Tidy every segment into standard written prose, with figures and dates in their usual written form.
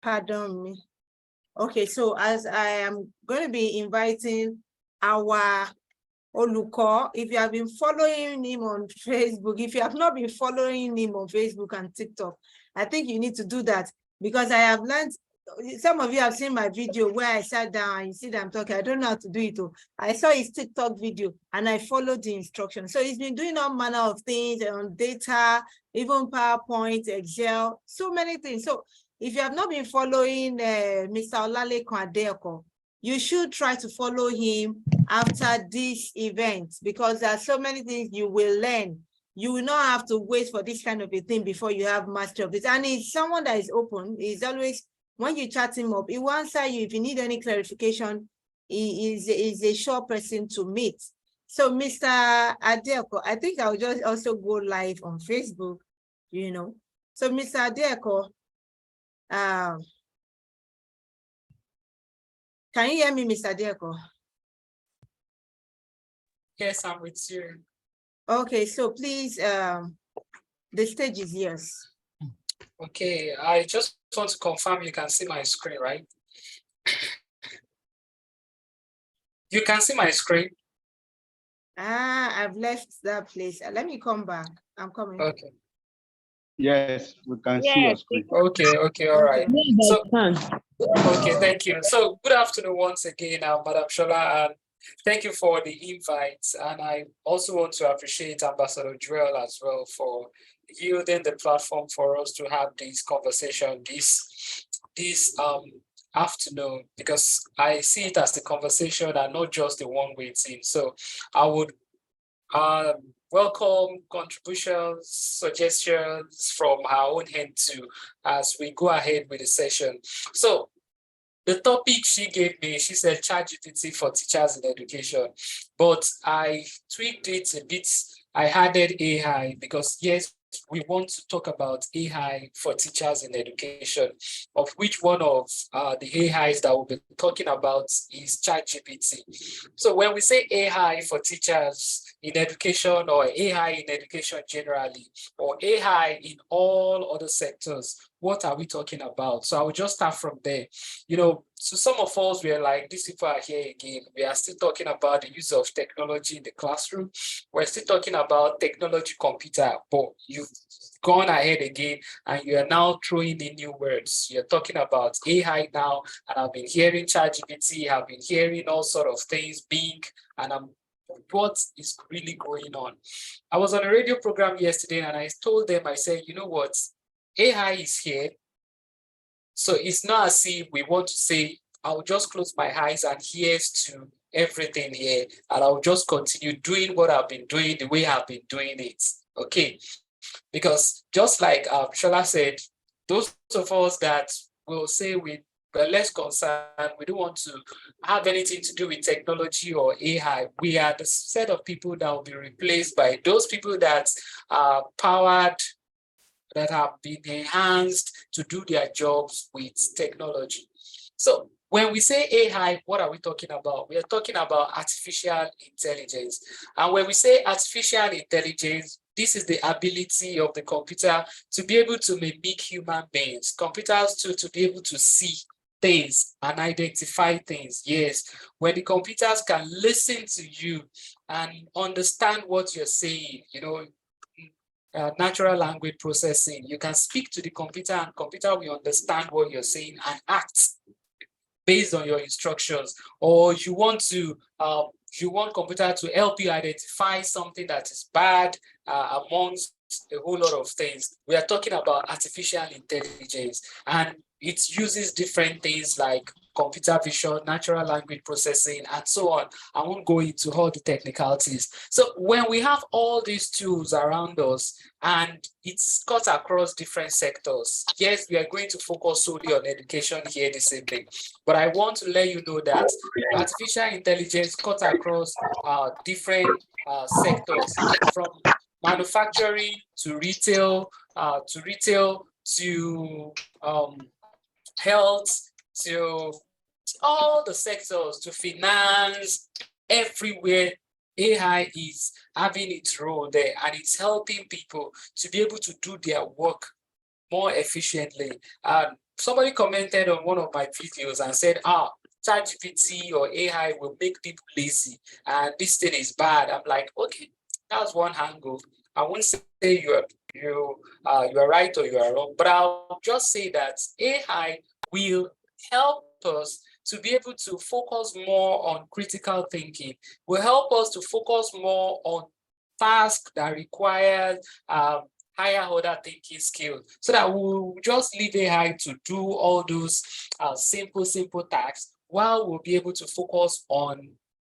Pardon me. Okay, so as I am going to be inviting our Oluko, if you have been following him on Facebook, if you have not been following him on Facebook and TikTok, I think you need to do that, because I have learned, some of you have seen my video where I sat down and you see that I'm talking. I don't know how to do it. I saw his TikTok video and I followed the instructions. So he's been doing all manner of things on data, even PowerPoint, Excel, so many things. So if you have not been following Mr. Olalekan Adeeko, you should try to follow him after this event, because there are so many things you will learn. You will not have to wait for this kind of a thing before you have mastery of it. And he's someone that is open. He's always, when you chat him up, he will answer you. If you need any clarification, he is a sure person to meet. So Mr. Adeeko, I think I'll just also go live on Facebook, So Mr. Adeeko, can you hear me, Mr. Adeeko? Yes, I'm with you. Okay, so please, the stage is yours. Okay, I just want to confirm you can see my screen, right? You can see my screen? I've left that place. Let me come back. I'm coming. Okay. Yes, we can see your screen. Okay, all right. So, okay, thank you. So, good afternoon once again, Madam Shola, and thank you for the invite. And I also want to appreciate Ambassador Joel as well for yielding the platform for us to have this conversation this afternoon, because I see it as a conversation and not just a one-way thing. So I would welcome contributions, suggestions from our own end too, as we go ahead with the session. So the topic she gave me, she said ChatGPT for teachers in education, but I tweaked it a bit. I added AI because yes, we want to talk about AI for teachers in education, of which one of the AIs that we'll be talking about is ChatGPT. So when we say AI for teachers in education, or AI in education generally, or AI in all other sectors, what are we talking about? So I will just start from there. So some of us were like, these people are here again. We are still talking about the use of technology in the classroom. We're still talking about technology computer, but you've gone ahead again and you are now throwing in new words. You're talking about AI now, and I've been hearing ChatGPT, I've been hearing all sort of things, Bing, and what is really going on? I was on a radio program yesterday and I told them, I said, you know what? AI is here. So it's not as if we want to say, I'll just close my eyes and here's to everything here, and I'll just continue doing what I've been doing the way I've been doing it. Okay. Because just like Shola said, those of us that will say we're less concerned, we don't want to have anything to do with technology or AI, we are the set of people that will be replaced by those people that are powered, that have been enhanced to do their jobs with technology. So when we say AI, what are we talking about? We are talking about artificial intelligence. And when we say artificial intelligence, this is the ability of the computer to be able to mimic human beings, computers to be able to see things and identify things. Yes, when the computers can listen to you and understand what you're saying, natural language processing. You can speak to the computer and computer will understand what you're saying and act based on your instructions. Or you want computer to help you identify something that is bad amongst a whole lot of things. We are talking about artificial intelligence, and it uses different things like computer vision, natural language processing, and so on. I won't go into all the technicalities. So when we have all these tools around us and it's cut across different sectors, yes, we are going to focus solely on education here this evening, but I want to let you know that artificial intelligence cut across different sectors, from manufacturing to retail, to health, to all the sectors, to finance, everywhere. AI is having its role there, and it's helping people to be able to do their work more efficiently. somebody commented on one of my videos and said, ChatGPT or AI will make people lazy and this thing is bad. I'm like, okay, that's one angle. I won't say you are right or you are wrong, but I'll just say that AI will help us to be able to focus more on critical thinking, will help us to focus more on tasks that require higher order thinking skills, so that we'll just leave AI to do all those simple tasks, while we'll be able to focus on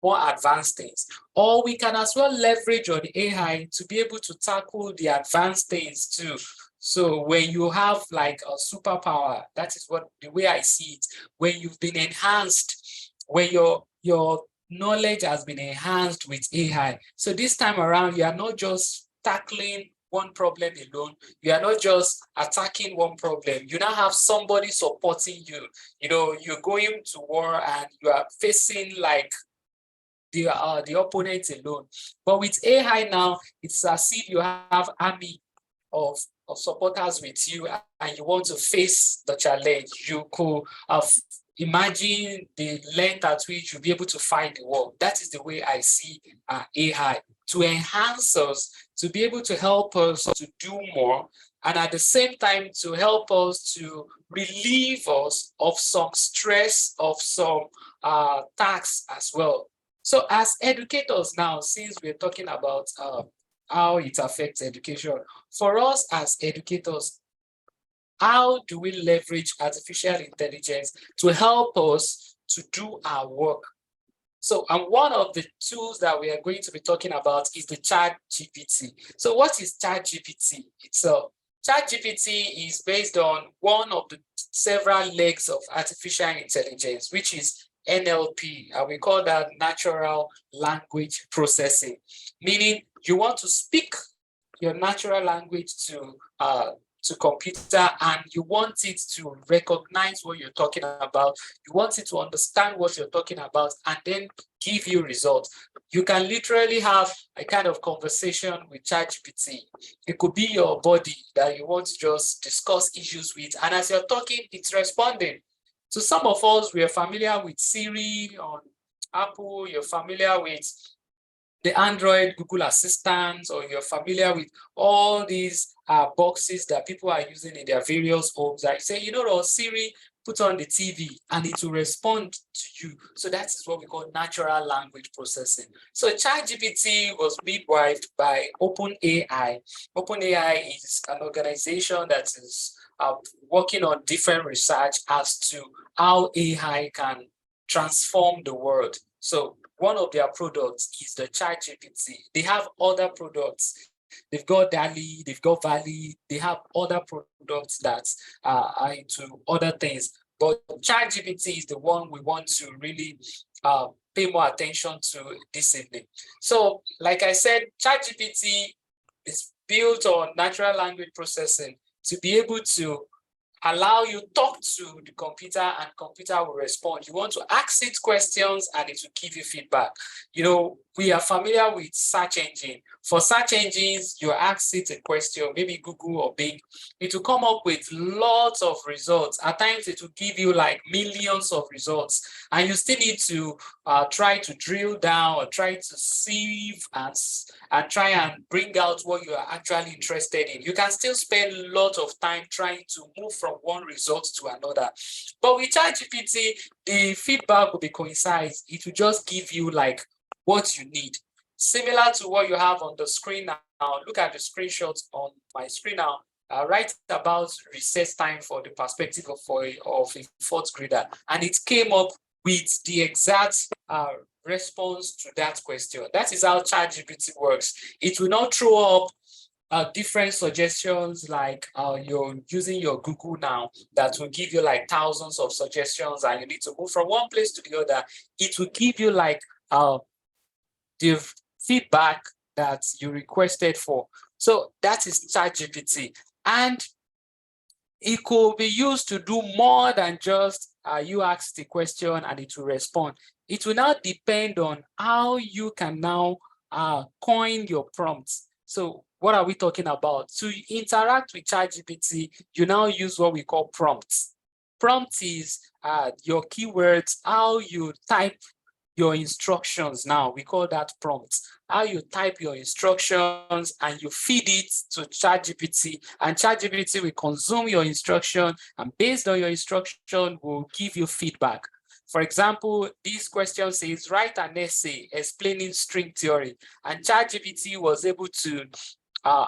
more advanced things. Or we can as well leverage on AI to be able to tackle the advanced things too. So when you have like a superpower, that is what the way I see it, when you've been enhanced, when your knowledge has been enhanced with AI. So this time around, you are not just tackling one problem alone. You are not just attacking one problem. You now have somebody supporting you. You know, you're going to war and you are facing like the opponent alone. But with AI now, it's as if you have army of supporters with you and you want to face the challenge. You could imagine the length at which you'll be able to fight the war. That is the way I see AI, to enhance us, to be able to help us to do more, and at the same time to help us to relieve us of some stress, of some tasks as well. So as educators now, since we're talking about how it affects education, for us as educators, how do we leverage artificial intelligence to help us to do our work? So, and one of the tools that we are going to be talking about is the ChatGPT. So what is ChatGPT itself? ChatGPT is based on one of the several legs of artificial intelligence, which is NLP, and we call that natural language processing, meaning you want to speak your natural language to computer, and you want it to recognize what you're talking about. You want it to understand what you're talking about and then give you results. You can literally have a kind of conversation with ChatGPT. It could be your body that you want to just discuss issues with, and as you're talking, it's responding. So some of us, we are familiar with Siri on Apple, you're familiar with the Android Google Assistant, or you're familiar with all these boxes that people are using in their various homes. I say, you know, Siri, put on the TV and it will respond to you. So that is what we call natural language processing. So ChatGPT was midwifed by OpenAI. OpenAI is an organization that is working on different research as to how AI can transform the world. So one of their products is the ChatGPT. They have other products. They've got DALL-E, they've got Valley, they have other products that are into other things. But ChatGPT is the one we want to really pay more attention to this evening. So, like I said, ChatGPT is built on natural language processing to be able to allow you talk to the computer and computer will respond. You want to ask it questions and it will give you feedback. You know, we are familiar with search engine. For search engines, you ask it a question, maybe Google or Bing, it will come up with lots of results. At times it will give you like millions of results, and you still need to try to drill down or try to sieve and try and bring out what you are actually interested in. You can still spend a lot of time trying to move from one result to another. But with ChatGPT, the feedback will be concise. It will just give you like what you need. Similar to what you have on the screen now. Look at the screenshots on my screen now. Write about recess time for the perspective of a fourth grader. And it came up with the exact response to that question. That is how ChatGPT works. It will not throw up different suggestions like you're using your Google now that will give you like thousands of suggestions and you need to move from one place to the other. It will give you like the feedback that you requested for. So that is ChatGPT. And it could be used to do more than just you ask the question and it will respond. It will now depend on how you can now coin your prompts. So what are we talking about? To interact with ChatGPT, you now use what we call prompts. prompt is your keywords, how you type your instructions. Now we call that prompt. How you type your instructions and you feed it to ChatGPT, and ChatGPT will consume your instruction, and based on your instruction will give you feedback. For example, this question says, write an essay explaining string theory, and ChatGPT was able to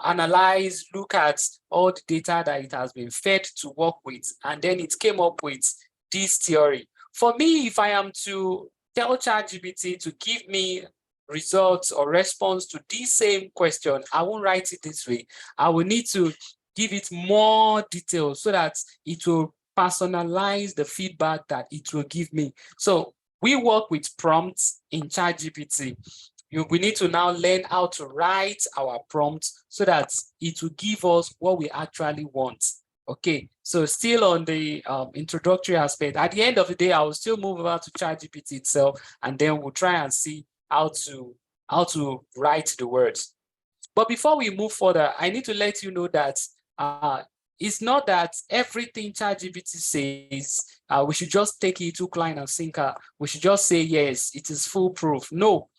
analyze, look at all the data that it has been fed to work with, and then it came up with this theory. For me, if I am to tell ChatGPT to give me results or response to this same question, I won't write it this way. I will need to give it more details so that it will personalize the feedback that it will give me. So we work with prompts in ChatGPT. We need to now learn how to write our prompts so that it will give us what we actually want. Okay, so still on the introductory aspect, at the end of the day, I will still move over to ChatGPT itself, and then we'll try and see how to write the words. But before we move further, I need to let you know that it's not that everything ChatGPT says, we should just take it hook, line, and sinker. We should just say, yes, it is foolproof. No.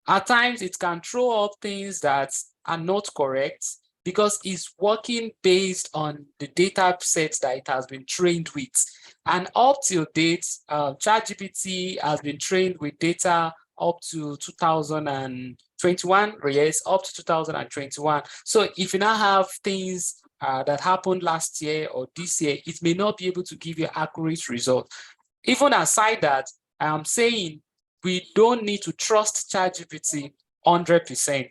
At times, it can throw up things that are not correct because it's working based on the data sets that it has been trained with. And up till date, ChatGPT has been trained with data up to 2021, yes, up to 2021. So if you now have things that happened last year or this year, it may not be able to give you accurate results. Even aside that, I'm saying we don't need to trust ChatGPT 100%.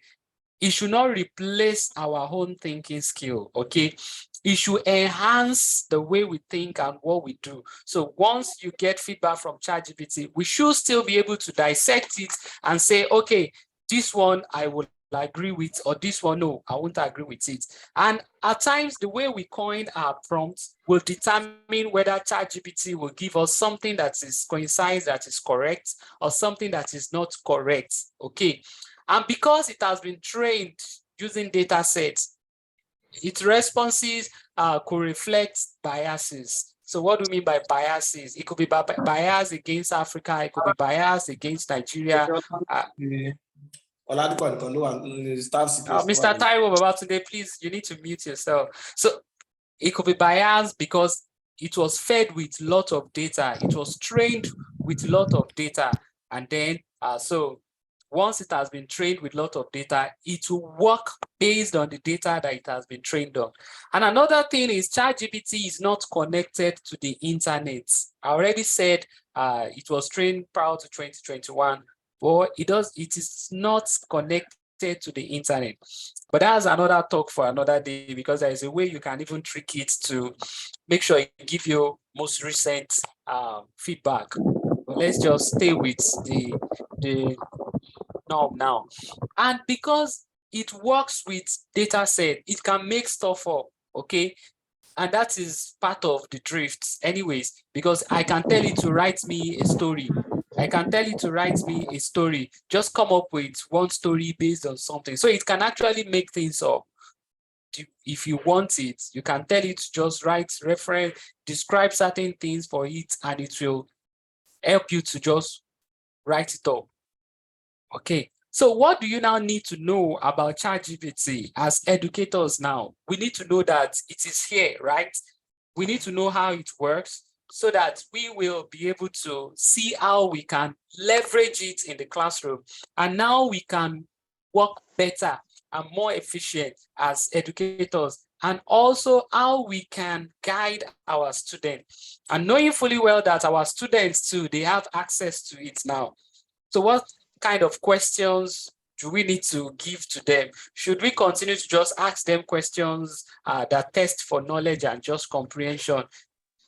It should not replace our own thinking skill, okay? It should enhance the way we think and what we do. So once you get feedback from ChatGPT, we should still be able to dissect it and say, okay, this one I will agree with, or this one, no, I won't agree with it. And at times, the way we coin our prompts will determine whether ChatGPT will give us something that is coincides, that is correct, or something that is not correct, okay? And because it has been trained using data sets, its responses could reflect biases. So what do we mean by biases? It could be bias against Africa, it could be bias against Nigeria. Mr. Taiwo Babatunde, please, you need to mute yourself. So it could be biased because it was fed with a lot of data. It was trained with a lot of data. And then, so once it has been trained with a lot of data, it will work based on the data that it has been trained on. And another thing is ChatGPT is not connected to the internet. I already said it was trained prior to 2021, but it is not connected to the internet. But that's another talk for another day, because there is a way you can even trick it to make sure it gives you most recent feedback. But let's just stay with the norm now. And because it works with data set, it can make stuff up, okay? And that is part of the drifts anyways, because I can tell it to write me a story. I can tell it to write me a story. Just come up with one story based on something. So it can actually make things up. If you want it, you can tell it to just write reference, describe certain things for it, and it will help you to just write it up. Okay. So what do you now need to know about ChatGPT as educators now? We need to know that it is here, right? We need to know how it works so that we will be able to see how we can leverage it in the classroom. And now we can work better and more efficient as educators, and also how we can guide our students. And knowing fully well that our students too, they have access to it now. So what kind of questions do we need to give to them? Should we continue to just ask them questions that test for knowledge and just comprehension?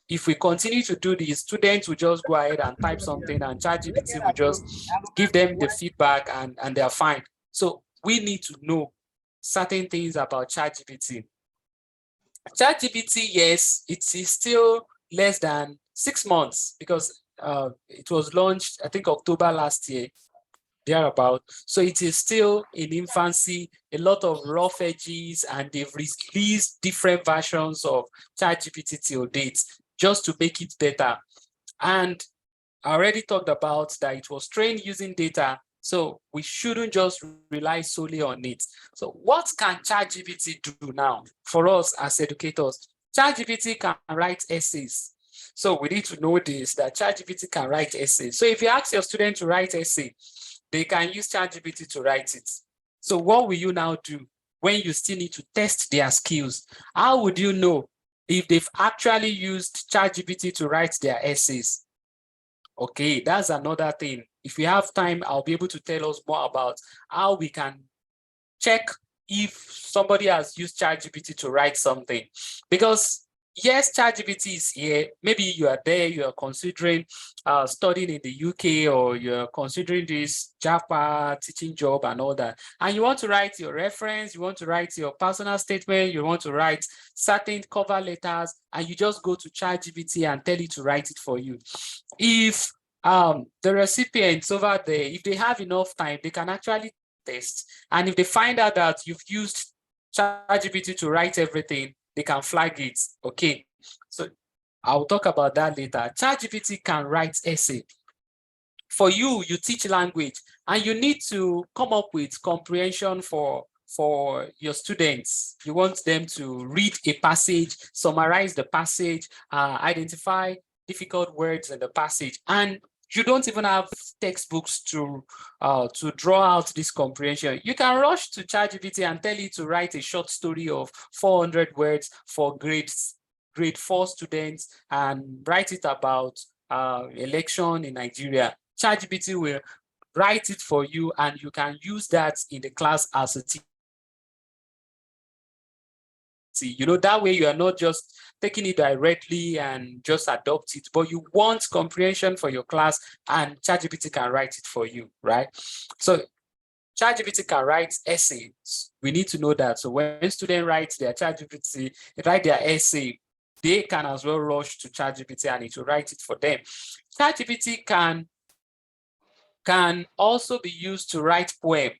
If we continue to do this, students will just go ahead and type something and ChatGPT will just give them the feedback and they're fine. So we need to know certain things about ChatGPT. ChatGPT, yes, it is still less than 6 months because it was launched, I think, October last year, thereabout. So it is still in infancy, a lot of rough edges, and they've released different versions of ChatGPT till date. just to make it better. And I already talked about that it was trained using data, so we shouldn't just rely solely on it. So what can ChatGPT do now for us as educators? ChatGPT can write essays. So we need to know this, that ChatGPT can write essays. So if you ask your student to write essay, they can use ChatGPT to write it. So what will you now do when you still need to test their skills? How would you know if they've actually used ChatGPT to write their essays? Okay, that's another thing. If we have time, I'll be able to tell us more about how we can check if somebody has used ChatGPT to write something. Because yes, ChatGPT is here. Maybe you are there, you are considering studying in the UK, or you're considering this Java teaching job and all that. And you want to write your reference, you want to write your personal statement, you want to write certain cover letters, and you just go to ChatGPT and tell it to write it for you. If the recipients over there, if they have enough time, they can actually test. And if they find out that you've used ChatGPT to write everything, they can flag it. Okay, so I'll talk about that later. ChatGPT can write essay. For you, you teach language, and you need to come up with comprehension for your students. You want them to read a passage, summarize the passage, identify difficult words in the passage, and you don't even have textbooks to draw out this comprehension. You can rush to ChatGPT and tell it to write a short story of 400 words for grade 4 students and write it about election in Nigeria. ChatGPT will write it for you, and you can use that in the class as a teacher. You know, that way you are not just taking it directly and just adopt it, but you want comprehension for your class, and ChatGPT can write it for you, right? So ChatGPT can write essays. We need to know that. So when students write their ChatGPT, write their essay, they can as well rush to ChatGPT and it will write it for them. ChatGPT can also be used to write poem.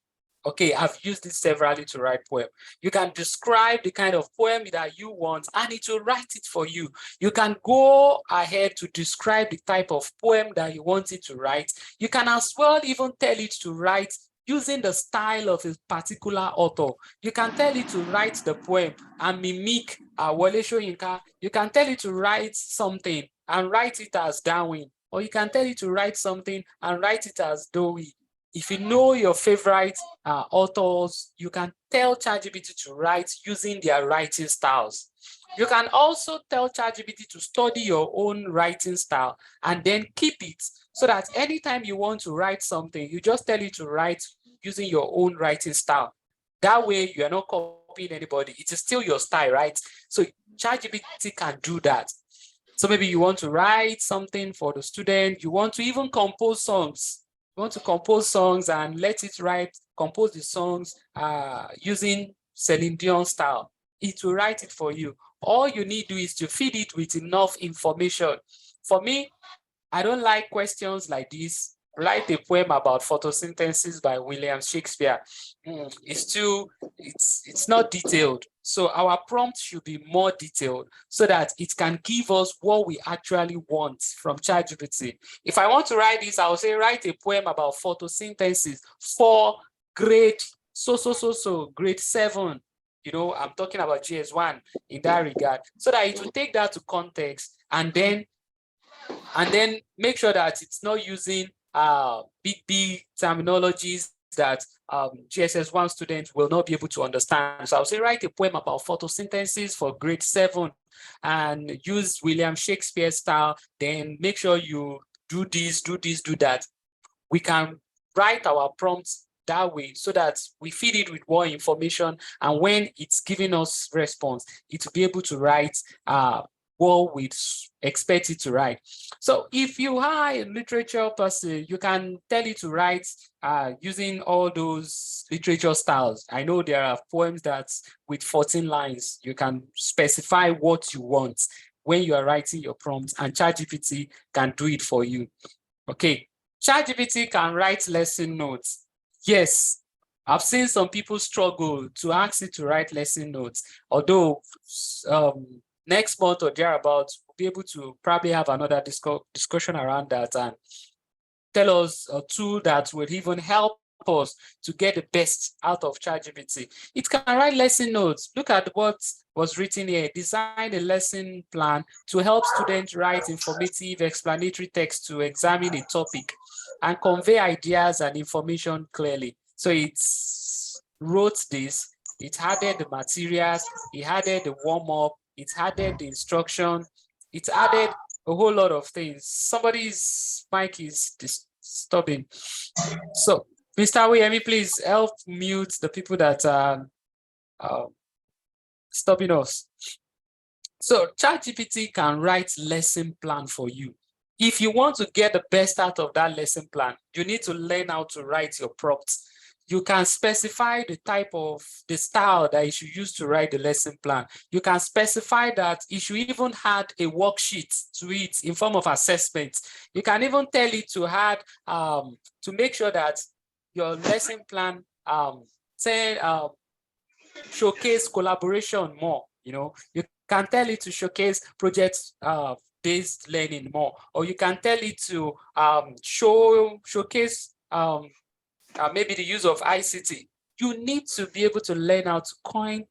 Okay, I've used it severally to write poem. You can describe the kind of poem that you want, and it will write it for you. You can go ahead to describe the type of poem that you want it to write. You can as well even tell it to write using the style of a particular author. You can tell it to write the poem and mimic Wole Soyinka. You can tell it to write something and write it as Darwin, or you can tell it to write something and write it as Dowie. If you know your favorite authors, you can tell ChatGPT to write using their writing styles. You can also tell ChatGPT to study your own writing style and then keep it, so that anytime you want to write something, you just tell it to write using your own writing style. That way, you are not copying anybody. It is still your style, right? So ChatGPT can do that. So maybe you want to write something for the student. You want to even compose songs. You want to compose songs and let it compose the songs using Celine Dion style. It will write it for you. All you need to do is to feed it with enough information. For me, I don't like questions like this. Write a poem about photosynthesis by William Shakespeare. It's not detailed. So our prompt should be more detailed so that it can give us what we actually want from ChatGPT. If I want to write this, I'll say, write a poem about photosynthesis for grade grade 7. You know, I'm talking about GS1 in that regard, so that it will take that to context and then make sure that it's not using big terminologies that GSS1 students will not be able to understand. So I'll say, write a poem about photosynthesis for grade 7 and use William Shakespeare style. Then make sure you do this, do that. We can write our prompts that way so that we feed it with more information, and when it's giving us response, it will be able to write what we expect it to write. So if you are a literature person, you can tell it to write using all those literature styles. I know there are poems that with 14 lines, you can specify what you want when you are writing your prompts, and ChatGPT can do it for you. Okay, ChatGPT can write lesson notes. Yes, I've seen some people struggle to ask it to write lesson notes, although next month or thereabouts, we're be able to probably have another discussion around that and tell us a tool that would even help us to get the best out of ChatGPT. It can write lesson notes. Look at what was written here. Design a lesson plan to help students write informative, explanatory text to examine a topic and convey ideas and information clearly. So it wrote this, it added the materials, it added the warm-up, it added the instruction, it added a whole lot of things. Somebody's mic is disturbing. So, Mr. Oyemi, please help mute the people that are stopping us. So, ChatGPT can write lesson plan for you. If you want to get the best out of that lesson plan, you need to learn how to write your prompts. You can specify the type of the style that you should use to write the lesson plan. You can specify that you should even add a worksheet to it in form of assessment. You can even tell it to add to make sure that your lesson plan showcase collaboration more. You know, you can tell it to showcase project based learning more, or you can tell it to showcase maybe the use of ICT. You need to be able to learn how to coin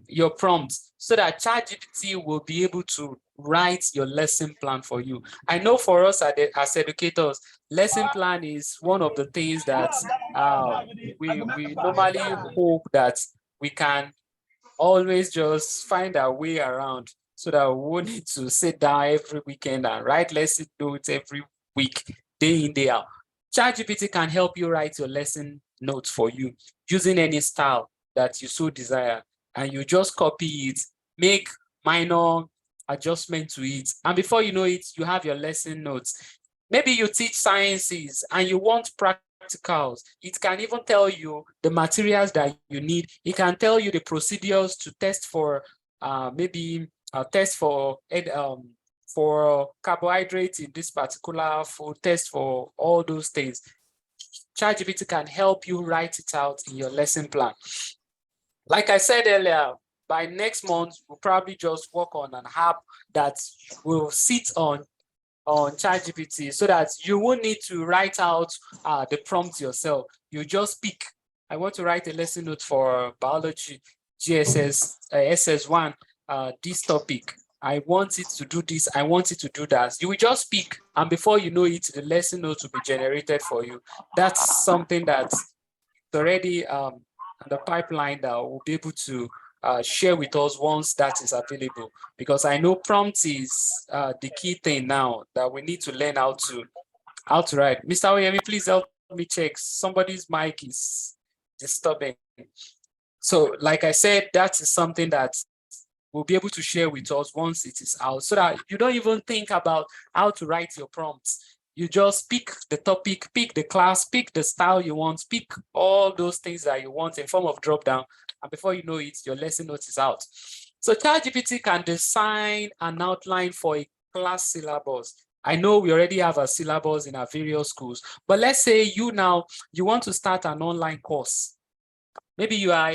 your prompts so that ChatGPT will be able to write your lesson plan for you. I know for us as educators, lesson plan is one of the things that we normally hope that we can always just find our way around so that we won't need to sit down every weekend and write lesson notes every week, day in, day out. ChatGPT can help you write your lesson notes for you using any style that you so desire. And you just copy it, make minor adjustment to it. And before you know it, you have your lesson notes. Maybe you teach sciences and you want practicals. It can even tell you the materials that you need. It can tell you the procedures to test for maybe a test for carbohydrates in this particular food, test for all those things. ChatGPT can help you write it out in your lesson plan. Like I said earlier, by next month, we'll probably just work on an app that will sit on ChatGPT so that you won't need to write out the prompt yourself. You just pick, I want to write a lesson note for biology, SS1, this topic. I want it to do this, I want it to do that. You will just pick, and before you know it, the lesson notes will be generated for you. That's something that's already the pipeline that we'll be able to share with us once that is available, because I know prompt is the key thing now that we need to learn how to write. Mr. Oyemi, please help me check. Somebody's mic is disturbing. So like I said, that is something that we'll be able to share with us once it is out, so that you don't even think about how to write your prompts. You just pick the topic, pick the class, pick the style you want, pick all those things that you want in form of drop down. And before you know it, your lesson note is out. So ChatGPT can design an outline for a class syllabus. I know we already have a syllabus in our various schools, but let's say you want to start an online course. Maybe you are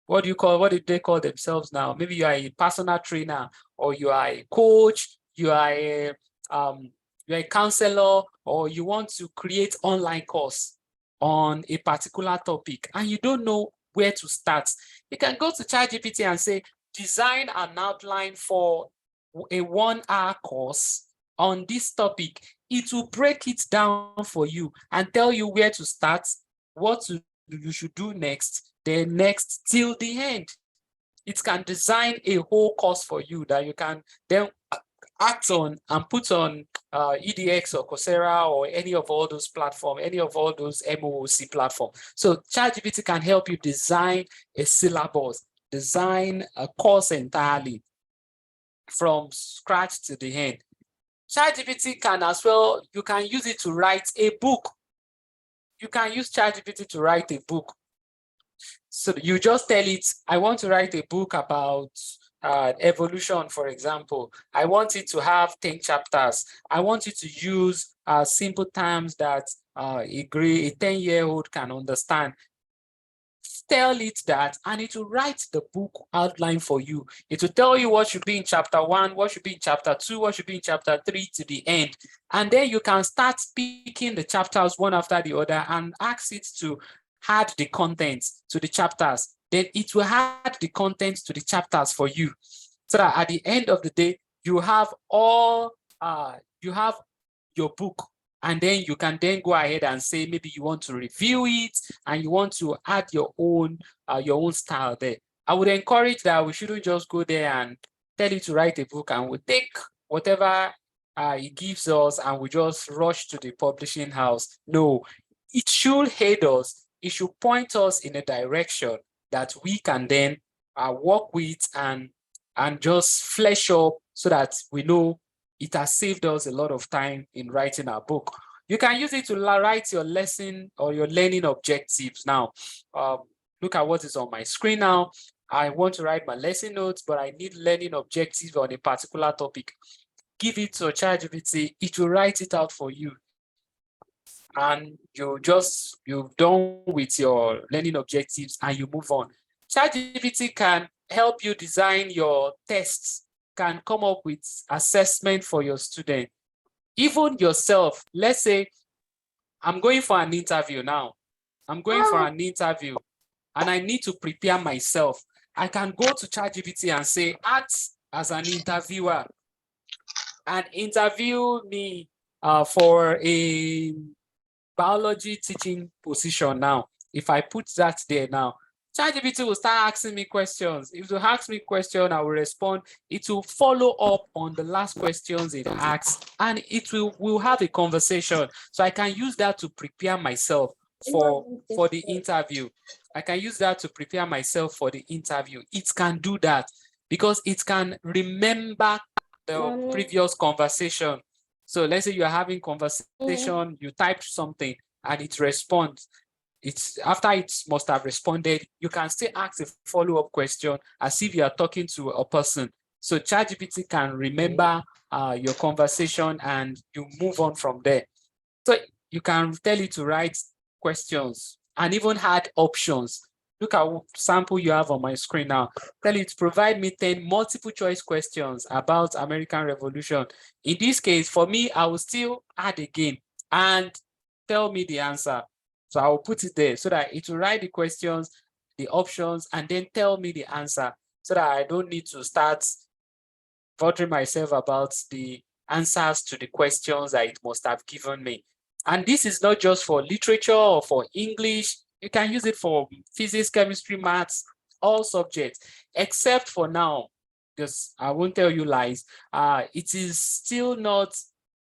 what did they call themselves now? Maybe you are a personal trainer, or you are a coach, you are a counselor, or you want to create online course on a particular topic and you don't know where to start. You can go to ChatGPT and say, design an outline for a 1-hour course on this topic. It will break it down for you and tell you where to start, what you should do next, then next till the end. It can design a whole course for you that you can then act on and put on EDX or Coursera or any of all those platforms, any of all those MOOC platforms. So ChatGPT can help you design a syllabus, design a course entirely from scratch to the end. ChatGPT can as well, you can use it to write a book. You can use ChatGPT to write a book. So you just tell it, I want to write a book about evolution, for example. I want it to have 10 chapters. I want it to use simple terms that a 10-year-old can understand. tell it that, and it will write the book outline for you. It will tell you what should be in chapter 1, what should be in chapter 2, what should be in chapter 3 to the end. And then you can start picking the chapters one after the other and ask it to add the contents to the chapters. Then it will add the contents to the chapters for you. So that at the end of the day, you have you have your book. And then you can then go ahead and say, maybe you want to review it and you want to add your own style there. I would encourage that we shouldn't just go there and tell you to write a book and we take whatever it gives us and we just rush to the publishing house. No, it should aid us. It should point us in a direction that we can then work with and just flesh up so that we know it has saved us a lot of time in writing our book. You can use it to write your lesson or your learning objectives. Now, look at what is on my screen now. I want to write my lesson notes, but I need learning objectives on a particular topic. Give it to ChatGPT, it will write it out for you. And you've done with your learning objectives and you move on. ChatGPT can help you design your tests, can come up with assessment for your student. Even yourself, let's say I'm going for an interview now. I'm going for an interview and I need to prepare myself. I can go to ChatGPT and say, act as an interviewer and interview me for a biology teaching position now. If I put that there now, ChatGPT will start asking me questions. If you ask me a question, I will respond. It will follow up on the last questions it asks, and we'll have a conversation. So I can use that to prepare myself for the interview. I can use that to prepare myself for the interview. It can do that because it can remember the previous conversation. So let's say you're having conversation, you type something and it responds. After it must have responded, you can still ask a follow-up question as if you are talking to a person. So ChatGPT can remember your conversation and you move on from there. So you can tell it to write questions and even add options. Look at what sample you have on my screen now. Tell it to provide me 10 multiple choice questions about American Revolution. In this case, for me, I will still add again and tell me the answer. So I will put it there so that it will write the questions, the options, and then tell me the answer so that I don't need to start bothering myself about the answers to the questions that it must have given me. And this is not just for literature or for English. You can use it for physics, chemistry, maths, all subjects, except for now, because I won't tell you lies. It is still not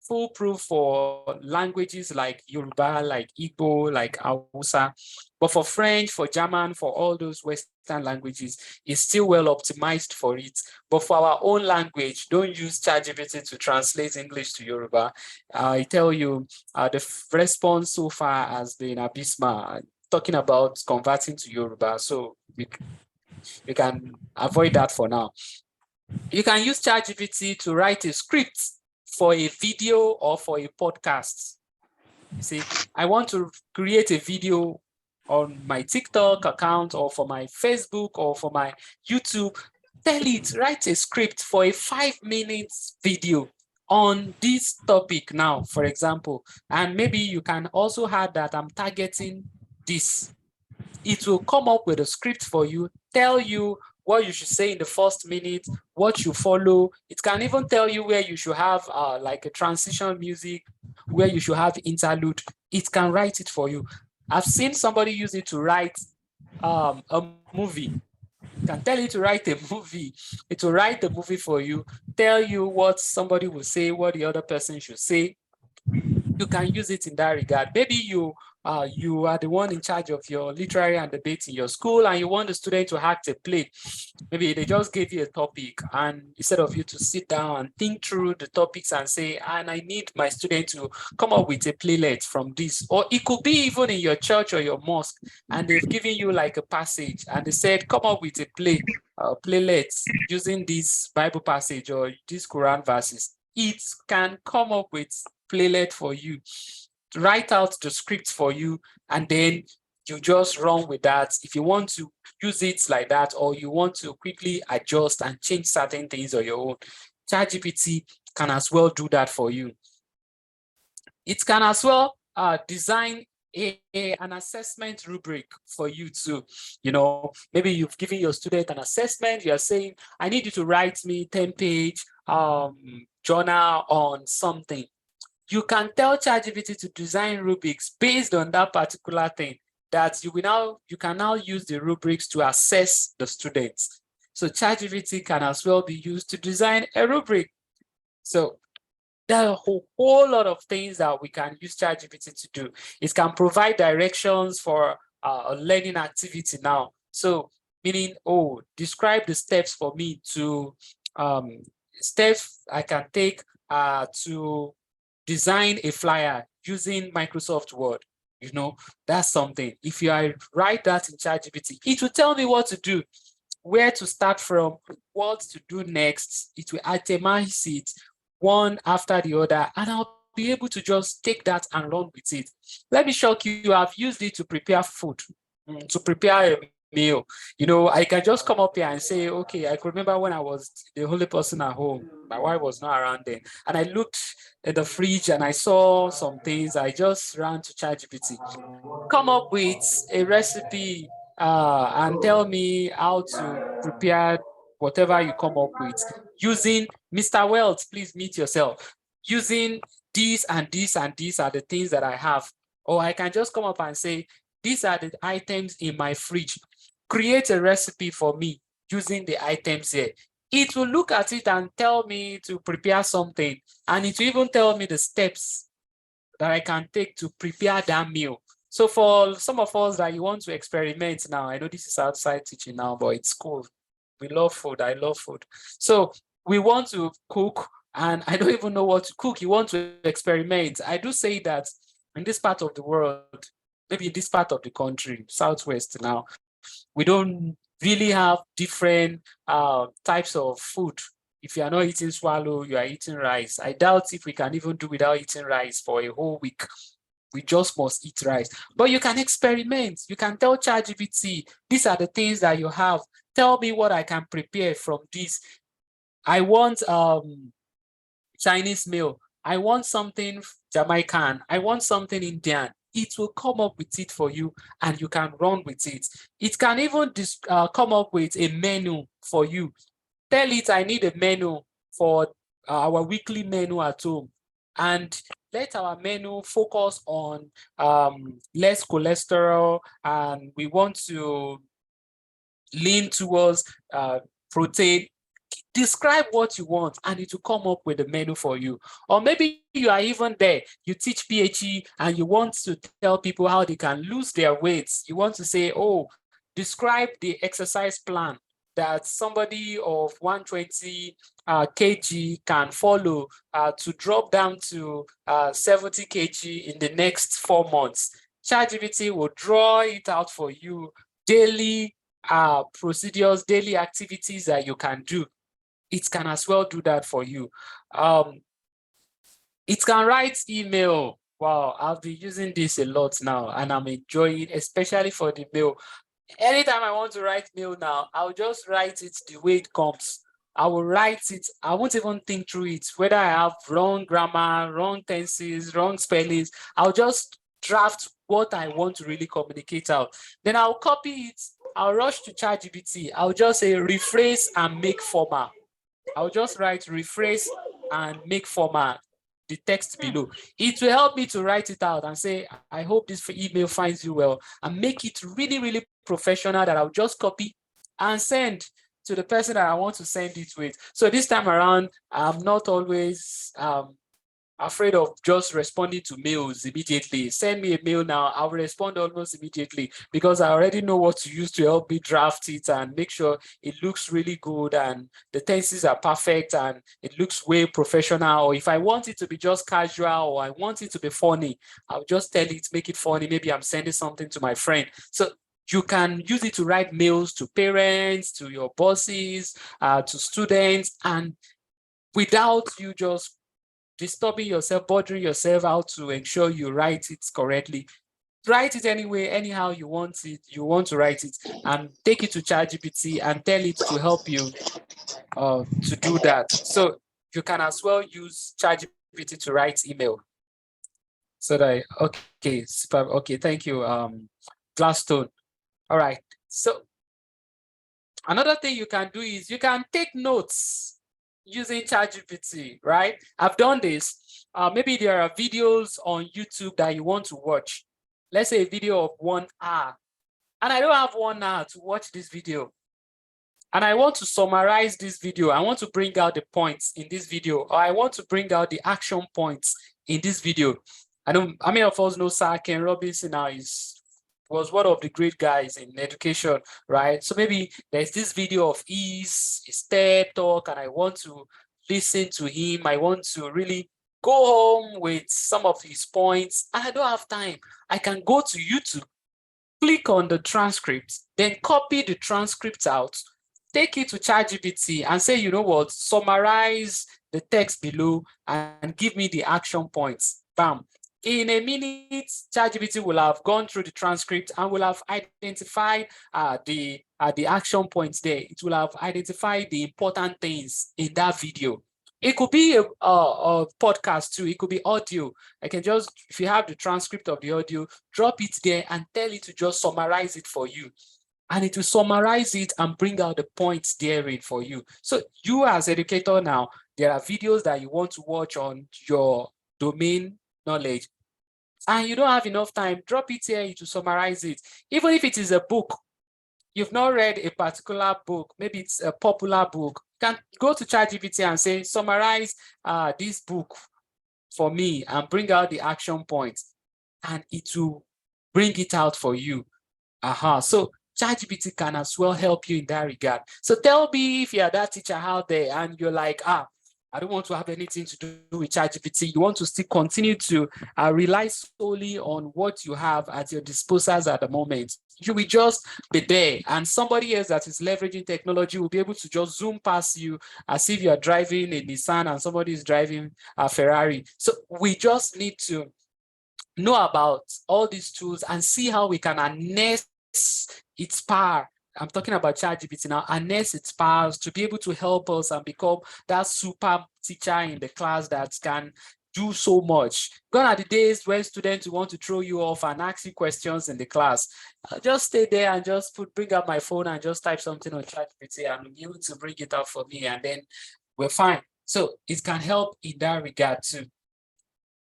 foolproof for languages like Yoruba, like Igbo, like Hausa. But for French, for German, for all those Western languages, it's still well optimized for it. But for our own language, don't use ChatGPT to translate English to Yoruba. I tell you, the response so far has been abysmal, talking about converting to Yoruba. So you can avoid that for now. You can use ChatGPT to write a script for a video or for a podcast. You see, I want to create a video on my TikTok account or for my Facebook or for my YouTube. Tell it, write a script for a 5-minute video on this topic now, for example. And maybe you can also add that I'm targeting this. It will come up with a script for you, tell you what you should say in the first minute, what you follow. It can even tell you where you should have like a transition music, where you should have interlude. It can write it for you. I've seen somebody use it to write a movie. You can tell it to write a movie. It will write the movie for you, tell you what somebody will say, what the other person should say. You can use it in that regard. Maybe you are the one in charge of your literary and debate in your school and you want the student to act a play. Maybe they just gave you a topic and instead of you to sit down and think through the topics and say, and I need my student to come up with a playlet from this. Or it could be even in your church or your mosque and they've given you like a passage and they said, come up with a playlet using this Bible passage or these Quran verses. It can come up with playlet for you, write out the script for you, and then you just run with that. If you want to use it like that, or you want to quickly adjust and change certain things on your own, ChatGPT can as well do that for you. It can as well design an assessment rubric for you too. Maybe you've given your student an assessment. You're saying, I need you to write me 10-page journal on something. You can tell ChatGPT to design rubrics based on that particular thing, that you can now use the rubrics to assess the students. So ChatGPT can as well be used to design a rubric. So there are a whole lot of things that we can use ChatGPT to do. It can provide directions for a learning activity now. So meaning, describe the steps for me to steps I can take to design a flyer using Microsoft Word. That's something. If I write that in ChatGPT, it will tell me what to do, where to start from, what to do next. It will itemize it one after the other, and I'll be able to just take that and run with it. Let me shock you, I've used it to prepare food, to prepare a meal. I can just come up here and say, okay, I could remember when I was the only person at home. My wife was not around then. And I looked at the fridge and I saw some things. I just ran to ChatGPT, come up with a recipe and tell me how to prepare whatever you come up with using Mr. Wells, please meet yourself. Using these and these and these are the things that I have. Or I can just come up and say, these are the items in my fridge. Create a recipe for me using the items here. It will look at it and tell me to prepare something. And it will even tell me the steps that I can take to prepare that meal. So for some of us that you want to experiment now, I know this is outside teaching now, but it's cool. We love food. I love food. So we want to cook, and I don't even know what to cook. You want to experiment. I do say that in this part of the world, maybe in this part of the country, Southwest now, we don't really have different types of food. If you are not eating swallow, you are eating rice. I doubt if we can even do without eating rice for a whole week. We just must eat rice. But you can experiment. You can tell ChatGPT, these are the things that you have. Tell me what I can prepare from this. I want Chinese meal. I want something Jamaican. I want something Indian. It will come up with it for you and you can run with it. It can even come up with a menu for you. Tell it, I need a menu for our weekly menu at home. And let our menu focus on less cholesterol, and we want to lean towards protein. Describe what you want and it will come up with a menu for you. Or maybe you are even there, you teach PhD and you want to tell people how they can lose their weights. You want to say, describe the exercise plan that somebody of 120 kg can follow to drop down to 70 kg in the next 4 months. ChatGPT will draw it out for you, daily procedures, daily activities that you can do. It can as well do that for you. It can write email. Wow, I've been using this a lot now and I'm enjoying it, especially for the mail. Anytime I want to write mail now, I'll just write it the way it comes. I will write it. I won't even think through it, whether I have wrong grammar, wrong tenses, wrong spellings. I'll just draft what I want to really communicate out. Then I'll copy it. I'll rush to ChatGPT. I'll just say rephrase and make formal. I'll just write rephrase and make format the text below. It will help me to write it out and say, I hope this email finds you well, and make it really, really professional that I'll just copy and send to the person that I want to send it with. So this time around, I'm not always afraid of just responding to mails immediately. Send me a mail now, I'll respond almost immediately because I already know what to use to help me draft it and make sure it looks really good and the tenses are perfect and it looks way professional. Or if I want it to be just casual or I want it to be funny, I'll just tell it, make it funny. Maybe I'm sending something to my friend. So you can use it to write mails to parents, to your bosses, to students, and without you just disturbing yourself, bothering yourself how to ensure you write it correctly. write it anyway, anyhow you want to write it, and take it to ChatGPT and tell it to help you to do that. So you can as well use ChatGPT to write email. So that, okay, super, okay, thank you, Glassstone. All right, so another thing you can do is you can take notes using ChatGPT, right? I've done this. Maybe there are videos on YouTube that you want to watch. Let's say a video of 1 hour, and I don't have 1 hour to watch this video. And I want to summarize this video. I want to bring out the points in this video, or I want to bring out the action points in this video. I know, how many of us know Sir Ken Robinson now was one of the great guys in education, right? So maybe there's this video of his TED talk, and I want to listen to him. I want to really go home with some of his points, and I don't have time. I can go to YouTube, click on the transcript, then copy the transcript out, take it to ChatGPT and say, you know what, summarize the text below and give me the action points. Bam. In a minute, ChatGPT will have gone through the transcript and will have identified the action points there. It will have identified the important things in that video. It could be a podcast too. It could be audio. I can just, if you have the transcript of the audio, drop it there and tell it to just summarize it for you. And it will summarize it and bring out the points therein for you. So you as educator now, there are videos that you want to watch on your domain knowledge, and you don't have enough time, drop it here to summarize it. Even if it is a book, you've not read a particular book, maybe it's a popular book, you can go to ChatGPT and say, summarize this book for me and bring out the action points, and it will bring it out for you. So ChatGPT can as well help you in that regard. So tell me if you're that teacher out there and you're like, I don't want to have anything to do with ChatGPT. You want to still continue to rely solely on what you have at your disposals at the moment. You will just be there, and somebody else that is leveraging technology will be able to just zoom past you as if you're driving a Nissan and somebody is driving a Ferrari. So we just need to know about all these tools and see how we can harness its power. I'm talking about ChatGPT now, harness its powers to be able to help us and become that super teacher in the class that can do so much. Gone are the days when students want to throw you off and ask you questions in the class. I'll just stay there and just bring up my phone and just type something on ChatGPT and be able to bring it up for me, and then we're fine. So it can help in that regard too.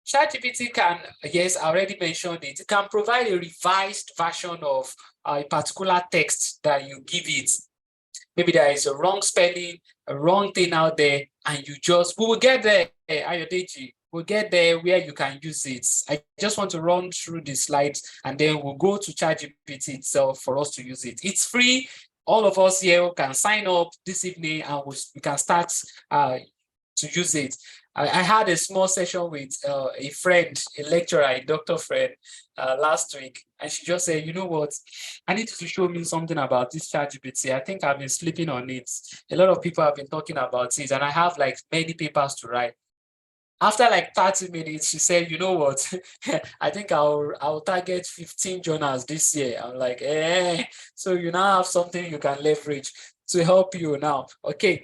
ChatGPT can, yes, I already mentioned it, it can provide a revised version of a particular text that you give it. Maybe there is a wrong spelling, a wrong thing out there, and we will get there, Ayodeji, we'll get there where you can use it. I just want to run through the slides, and then we'll go to ChatGPT itself for us to use it. It's free. All of us here can sign up this evening, and we can start to use it. I had a small session with a friend, a lecturer, a doctor friend last week, and she just said, you know what, I need you to show me something about this ChatGPT. I think I've been sleeping on it. A lot of people have been talking about it, and I have like many papers to write. After like 30 minutes, she said, you know what, I think I'll target 15 journals this year. I'm like, so you now have something you can leverage to help you now. Okay.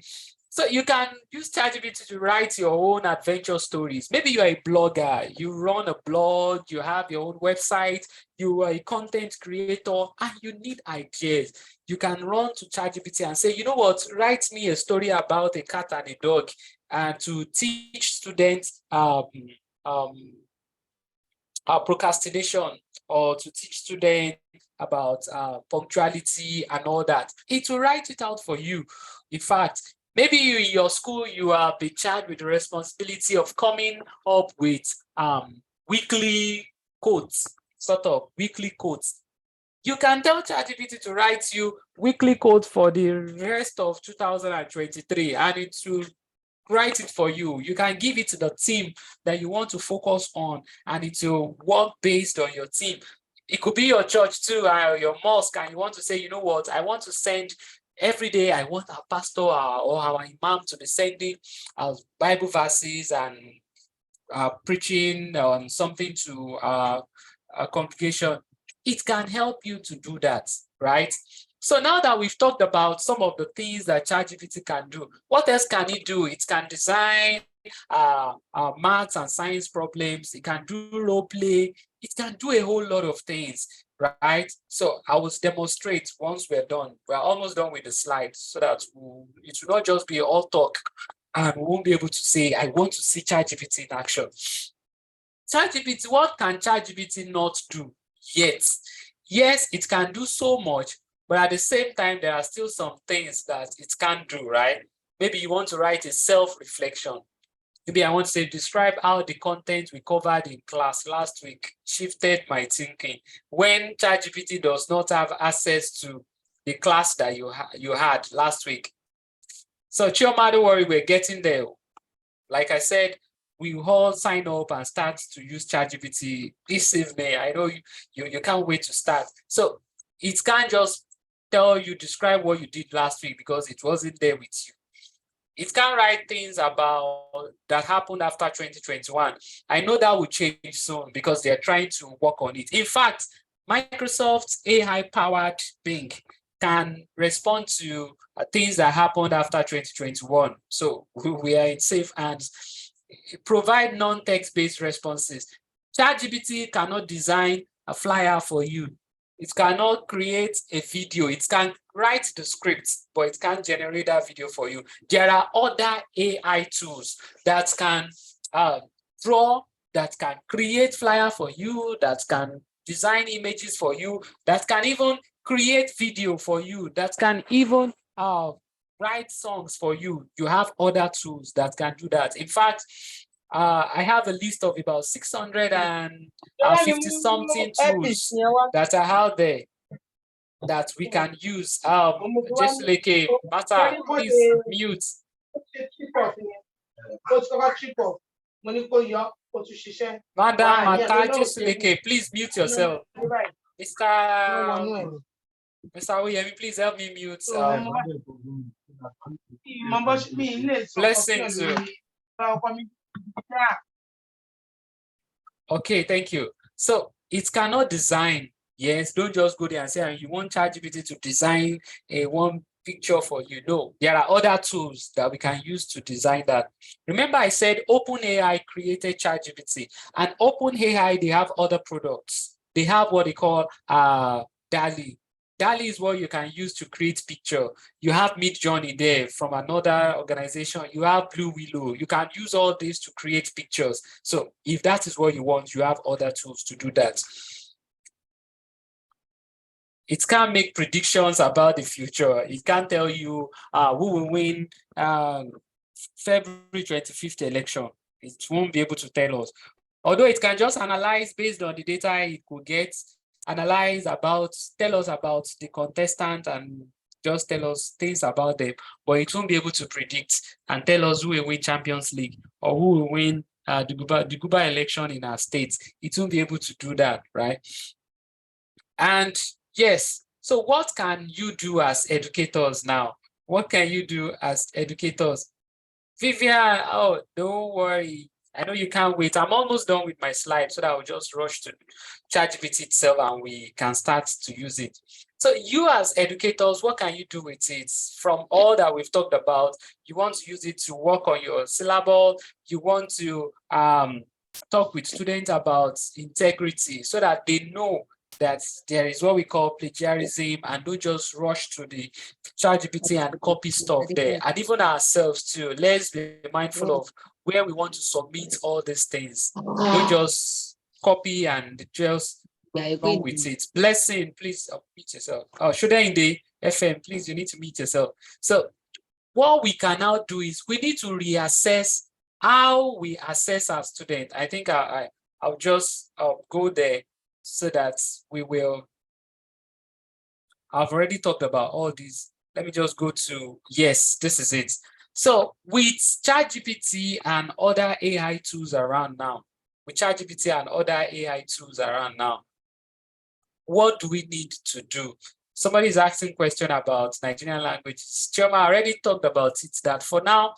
So you can use ChatGPT to write your own adventure stories. Maybe you're a blogger, you run a blog, you have your own website, you are a content creator, and you need ideas. You can run to ChatGPT and say, you know what, write me a story about a cat and a dog, and to teach students procrastination, or to teach students about punctuality and all that. It will write it out for you. In fact, maybe in your school, you are being charged with the responsibility of coming up with weekly quotes, sort of weekly quotes. You can tell ChatGPT to write you weekly quotes for the rest of 2023, and it will write it for you. You can give it to the team that you want to focus on, and it will work based on your team. It could be your church too, or your mosque, and you want to say, you know what, I want to send every day, I want our pastor or our imam to be sending Bible verses and preaching on something to complication, it can help you to do that, right? So now that we've talked about some of the things that ChatGPT can do, what else can it do? It can design maths and science problems. It can do role play. It can do a whole lot of things, right? So I will demonstrate once we're done. We're almost done with the slides so that it will not just be all talk and we won't be able to say, I want to see ChatGPT in action. ChatGPT, what can ChatGPT not do yet? Yes, it can do so much, but at the same time, there are still some things that it can't do, right? Maybe you want to write a self-reflection. Maybe I want to say, describe how the content we covered in class last week shifted my thinking. When ChatGPT does not have access to the class that you had last week. So Chioma, don't worry, we're getting there. Like I said, we all sign up and start to use ChatGPT this evening. I know you can't wait to start. So it can't just tell you, describe what you did last week because it wasn't there with you. It can write things about that happened after 2021. I know that will change soon because they're trying to work on it. In fact, Microsoft's AI-powered Bing can respond to things that happened after 2021. So we are in safe hands. Provide non-text-based responses. ChatGPT cannot design a flyer for you. It cannot create a video. It can write the script, but it can't generate that video for you. There are other AI tools that can draw, that can create flyer for you, that can design images for you, that can even create video for you, that can even write songs for you. You have other tools that can do that. In fact, I have a list of about 650 something tools that are out there that we can use. Just like a matter, please mute. Madam Mata, just like a, please mute yourself. Mr. Oyemi, please help me mute. Blessings. Okay, thank you. So it cannot design. Yes, don't just go there and say you want ChatGPT to design a one picture for you. No, there are other tools that we can use to design that. Remember, I said OpenAI created ChatGPT, and OpenAI, they have other products. They have what they call DALL-E. DALL-E is what you can use to create picture. You have Midjourney there from another organization. You have Blue Willow. You can use all this to create pictures. So if that is what you want, you have other tools to do that. It can't make predictions about the future. It can't tell you who will win February 25th election. It won't be able to tell us. Although it can just analyze based on the data it could get, analyze about, tell us about the contestant and just tell us things about them, but it won't be able to predict and tell us who will win Champions League or who will win the Guba election in our state. It won't be able to do that, right? And yes, so what can you do as educators now? What can you do as educators? Vivian, oh, don't worry. I know you can't wait. I'm almost done with my slide so that I'll just rush to ChatGPT itself and we can start to use it. So you as educators, what can you do with it? From all that we've talked about, you want to use it to work on your syllabus. You want to talk with students about integrity so that they know that there is what we call plagiarism and don't just rush to the ChatGPT and copy stuff there. And even ourselves too, let's be mindful of where we want to submit all these things. Don't just copy and just run with it. Blessing, please mute yourself. Oh, Shoda in the FM, please, you need to mute yourself. So what we can now do is we need to reassess how we assess our student. I think I'll just go there so that we will. I've already talked about all these. Let me just go to, yes, this is it. So with ChatGPT and other AI tools around now, what do we need to do? Somebody is asking a question about Nigerian languages. Chioma already talked about it, that for now,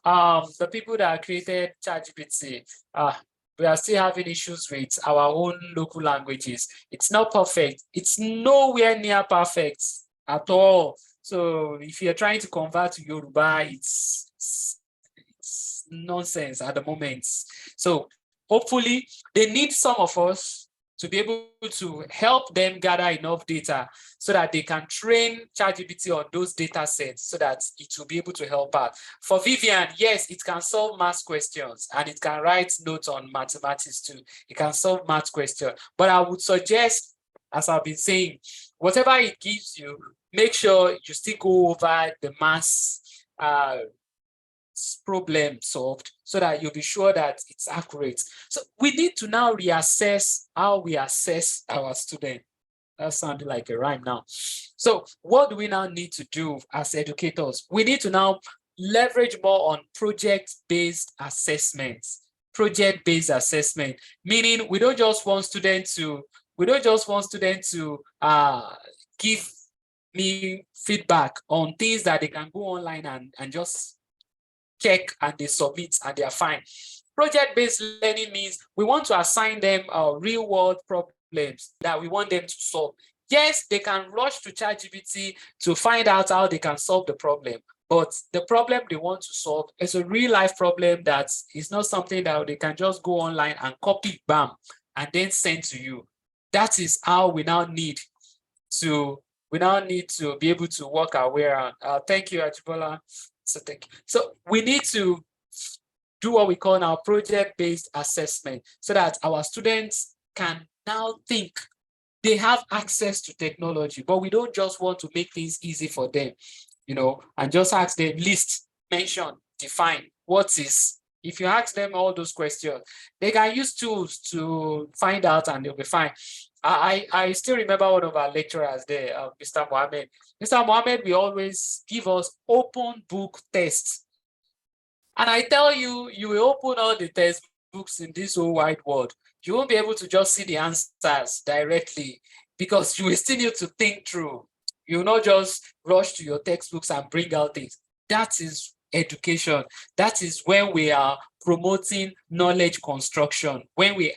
the people that created ChatGPT, We are still having issues with our own local languages. It's not perfect. It's nowhere near perfect at all. So if you're trying to convert to Yoruba, it's nonsense at the moment. So hopefully they need some of us to be able to help them gather enough data so that they can train ChatGPT on those data sets so that it will be able to help out. For Vivian, yes, it can solve math questions and it can write notes on mathematics too. It can solve math questions. But I would suggest, as I've been saying, whatever it gives you, make sure you still go over the math problem solved so that you'll be sure that it's accurate. So we need to now reassess how we assess our student. That sounded like a rhyme now. So what do we now need to do as educators? We need to now leverage more on project-based assessments. Project-based assessment, meaning we don't just want students to give me feedback on things that they can go online and just check and they submit and they are fine. Project-based learning means we want to assign them real-world problems that we want them to solve. Yes, they can rush to ChatGPT to find out how they can solve the problem, but the problem they want to solve is a real-life problem that is not something that they can just go online and copy, bam, and then send to you. That is how we now need to be able to work our way around. Thank you, Ajibola. So we need to do what we call now project-based assessment so that our students can now think they have access to technology, but we don't just want to make things easy for them, and just ask them list, mention, define, what is. If you ask them all those questions, they can use tools to find out and they'll be fine. I still remember one of our lecturers there, Mr. Mohammed. Mr. Mohammed will always give us open book tests. And I tell you, you will open all the textbooks in this whole wide world. You won't be able to just see the answers directly because you will still need to think through. You will not just rush to your textbooks and bring out things. That is education. That is when we are promoting knowledge construction, when we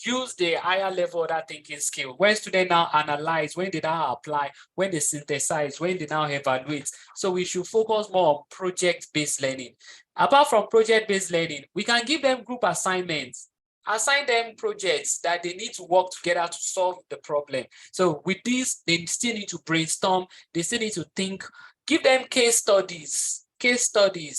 use the higher level of that thinking skill, when students now analyze, when they now apply, when they synthesize, when they now evaluate. So we should focus more on project-based learning. Apart from project-based learning, we can give them group assignments, assign them projects that they need to work together to solve the problem. So with this, they still need to brainstorm, they still need to think, give them case studies.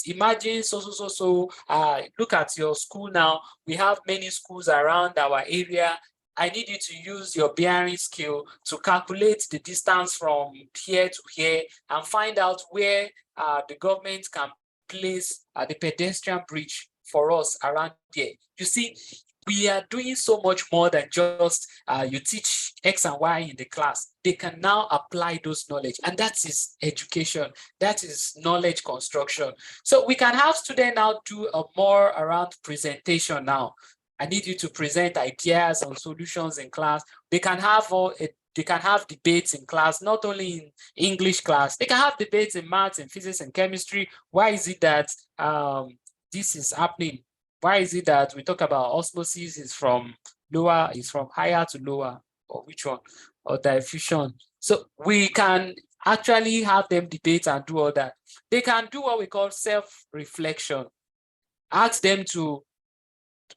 Imagine look at your school now. We have many schools around our area. I need you to use your bearing skill to calculate the distance from here to here and find out where the government can place the pedestrian bridge for us around here. You see, we are doing so much more than just you teach X and Y in the class. They can now apply those knowledge, and that is education. That is knowledge construction. So we can have students now do a more around presentation now. I need you to present ideas and solutions in class. They can have debates in class, not only in English class. They can have debates in maths and physics and chemistry. Why is it that this is happening? Why is it that we talk about osmosis is from higher to lower, or which one, or diffusion? So we can actually have them debate and do all that. They can do what we call self-reflection. Ask them to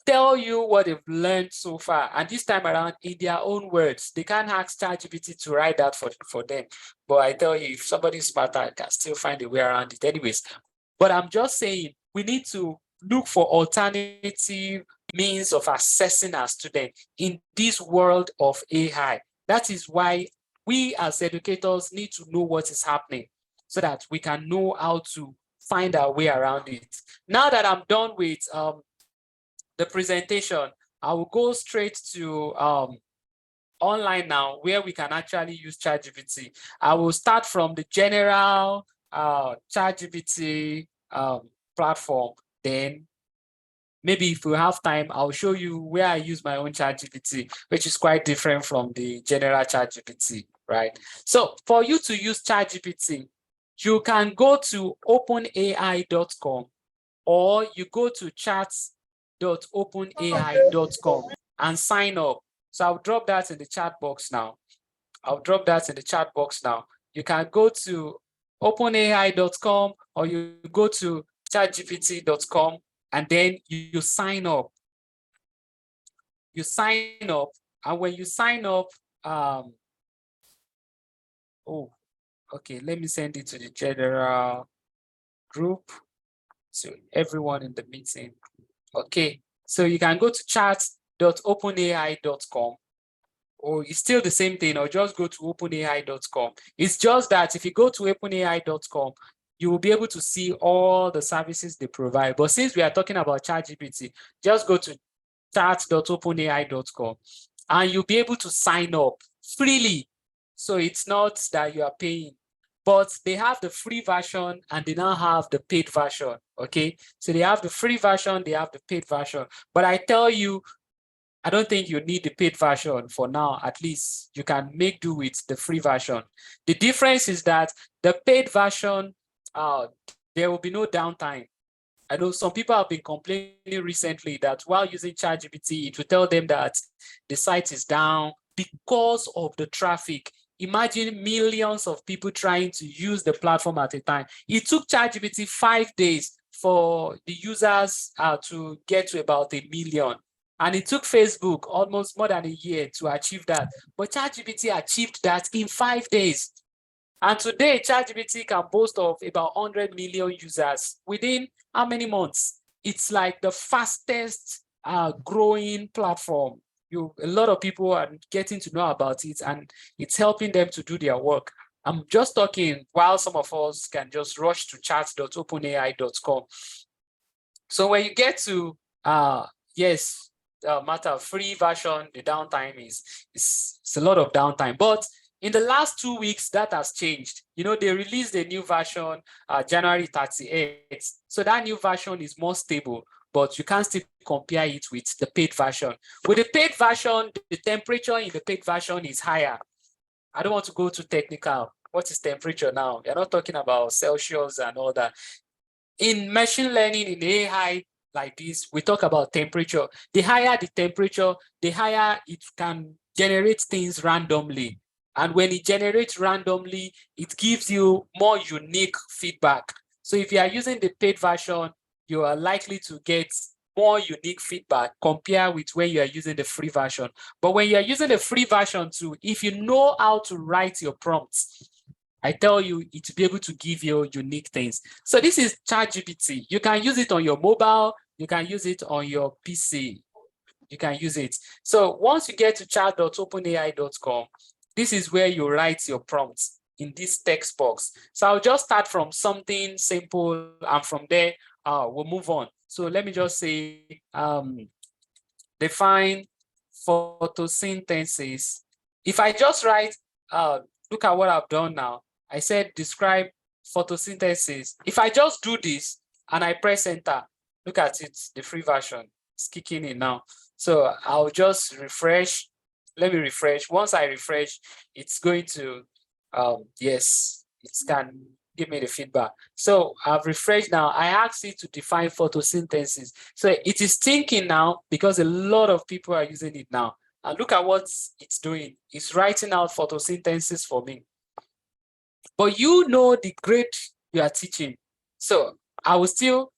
tell you what they've learned so far, and this time around in their own words. They can't ask ChatGPT to write that for them. But I tell you, if somebody's smarter, I can still find a way around it anyways. But I'm just saying, we need to look for alternative means of assessing our students in this world of AI. That is why we as educators need to know what is happening so that we can know how to find our way around it. Now that I'm done with the presentation, I will go straight to online now, where we can actually use ChatGPT. I will start from the general ChatGPT platform. Then maybe if we have time, I'll show you where I use my own ChatGPT, which is quite different from the general ChatGPT, right? So for you to use ChatGPT, you can go to openai.com or you go to chats chat.openai.com and sign up. So I'll drop that in the chat box now. You can go to openai.com or you go to chatgpt.com and then you sign up. And when you sign up, okay, let me send it to the general group, so everyone in the meeting. Okay, so you can go to chat.openai.com, or it's still the same thing, or just go to openai.com. It's just that if you go to openai.com, you will be able to see all the services they provide. But since we are talking about ChatGPT, just go to chat.openai.com and you'll be able to sign up freely. So it's not that you are paying, but they have the free version and they now have the paid version. Okay, so they have the free version, they have the paid version. But I tell you, I don't think you need the paid version for now. At least you can make do with the free version. The difference is that the paid version, there will be no downtime. I know some people have been complaining recently that while using ChatGPT, it will tell them that the site is down because of the traffic. Imagine millions of people trying to use the platform at a time. It took ChatGPT 5 days for the users to get to about 1 million. And it took Facebook almost more than a year to achieve that. But ChatGPT achieved that in 5 days. And today, ChatGPT can boast of about 100 million users within how many months? It's like the fastest growing platform. A lot of people are getting to know about it, and it's helping them to do their work. I'm just talking while some of us can just rush to chat.openai.com. So when you get to, matter free version, the downtime is a lot of downtime. But in the last 2 weeks, that has changed. You know, they released a new version January 38th. So that new version is more stable, but you can still compare it with the paid version. With the paid version, the temperature in the paid version is higher. I don't want to go too technical. What is temperature now? You're not talking about Celsius and all that. In machine learning, in AI like this, we talk about temperature. The higher the temperature, the higher it can generate things randomly. And when it generates randomly, it gives you more unique feedback. So if you are using the paid version, you are likely to get more unique feedback compared with when you are using the free version. But when you are using the free version too, if you know how to write your prompts, I tell you, it will be able to give you unique things. So this is ChatGPT. You can use it on your mobile. You can use it on your PC. You can use it. So once you get to chat.openai.com, this is where you write your prompts in this text box. So I'll just start from something simple, and from there, we'll move on. So let me just say, define photosynthesis. If I just write, look at what I've done now. I said describe photosynthesis. If I just do this and I press enter, look at it, the free version is kicking in now. So I'll just refresh. Let me refresh. Once I refresh, it's going to, yes, it can give me the feedback. So I've refreshed now. I asked it to define photosynthesis. So it is thinking now because a lot of people are using it now. And look at what it's doing. It's writing out photosynthesis for me. But you know the grade you are teaching. So I will still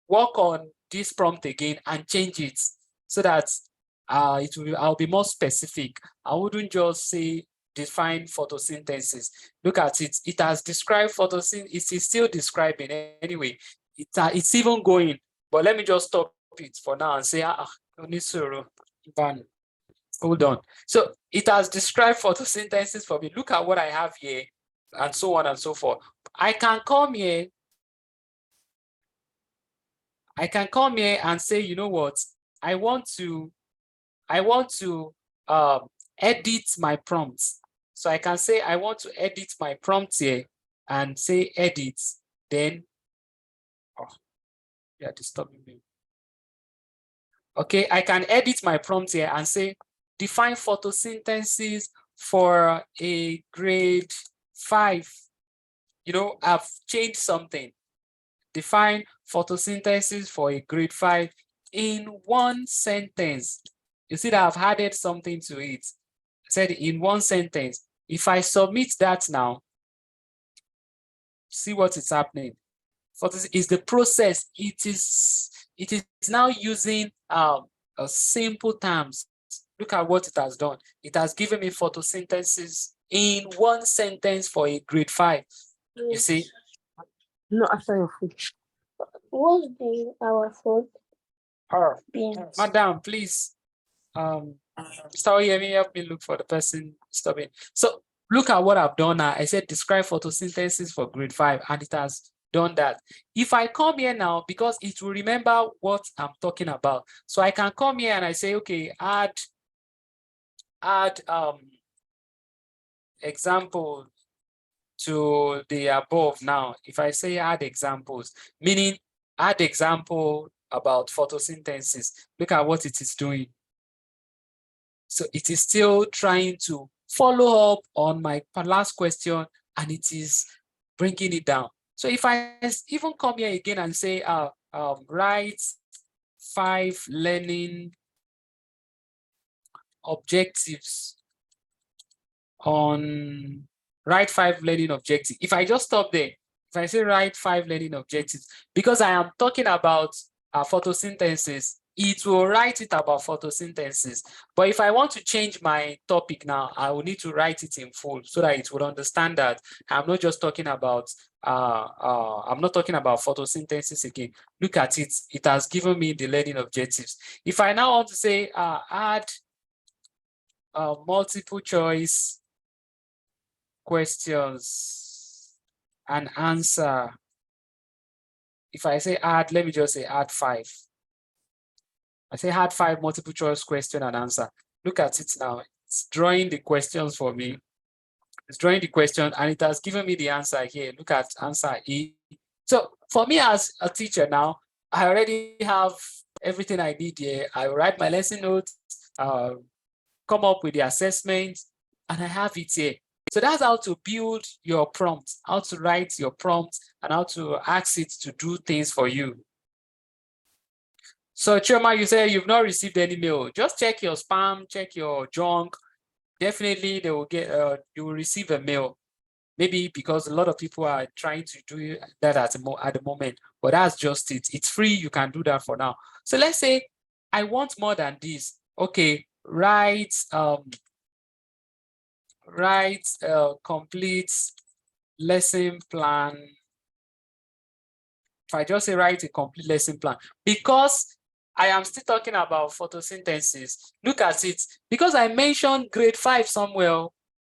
work on this prompt again and change it so that I'll be more specific. I wouldn't just say define photosynthesis. Look at it. It has described photosynthesis. It is still describing anyway. It's even going. But let me just stop it for now and say, hold on. So it has described photosynthesis for me. Look at what I have here, and so on and so forth. I can come here and say, you know what? I want to edit my prompts. So I can say I want to edit my prompt here and say edit. Then, you're disturbing me. Okay, I can edit my prompt here and say define photosynthesis for a grade 5. You know, I've changed something. Define photosynthesis for a grade 5 in one sentence. You see that I've added something to it. I said in one sentence. If I submit that now, see what is happening. For this is the process. It is now using a simple terms. Look at what it has done. It has given me photosynthesis in one sentence for a grade 5. You see? No, after your food. What's our food? Madam, please. Sorry, help me look for the person stopping. So look at what I've done now. I said describe photosynthesis for grade 5, and it has done that. If I come here now, because it will remember what I'm talking about. So I can come here and I say, okay, add example to the above now. If I say add examples, meaning add example about photosynthesis, look at what it is doing. So it is still trying to follow up on my last question, and it is bringing it down. So if I even come here again and say, write 5 learning objectives on, write 5 learning objectives. If I just stop there, if I say write 5 learning objectives, because I am talking about photosynthesis, it will write it about photosynthesis. But if I want to change my topic now, I will need to write it in full so that it will understand that I'm not just talking about I'm not talking about photosynthesis again. Look at it. It has given me the learning objectives. If I now want to say add multiple choice questions and answer. If I say add, let me just say add 5. I say add 5 multiple choice question and answer. Look at it now. It's drawing the questions for me. It's drawing the question and it has given me the answer here. Look at answer E. So for me as a teacher now, I already have everything I need here. I write my lesson notes, come up with the assessment, and I have it here. So that's how to build your prompt, how to write your prompt, and how to ask it to do things for you. So Chioma, you say you've not received any mail. Just check your spam, check your junk. Definitely they will get, you will receive a mail. Maybe because a lot of people are trying to do that at the moment, but that's just it. It's free, you can do that for now. So let's say I want more than this. Okay, write complete lesson plan. If I just say write a complete lesson plan, because I am still talking about photosynthesis. Look at it, because I mentioned grade 5 somewhere.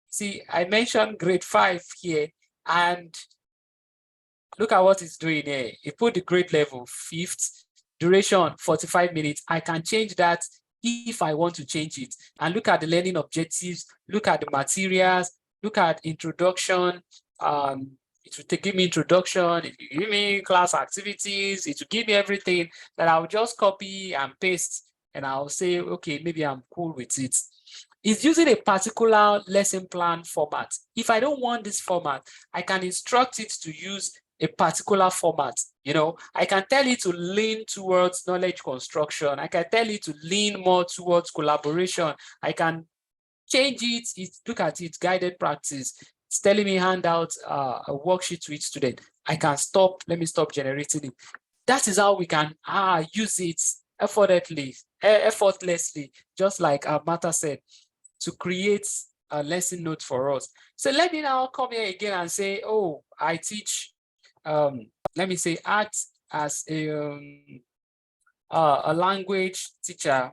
See, I mentioned grade 5 here, and look at what it's doing here. It put the grade level 5th, duration 45 minutes. I can change that if I want to change it. And look at the learning objectives, look at the materials, look at introduction. It will give me introduction, it will give me class activities, it will give me everything that I'll just copy and paste, and I'll say, okay, maybe I'm cool with it. It's using a particular lesson plan format. If I don't want this format, I can instruct it to use a particular format. You know, I can tell it to lean towards knowledge construction. I can tell it to lean more towards collaboration. I can change it. Look at it, guided practice. It's telling me hand out a worksheet to each student. I can stop, let me stop generating it. That is how we can use it effortlessly, just like Martha said, to create a lesson note for us. So let me now come here again and say, oh, I teach, let me say act as a language teacher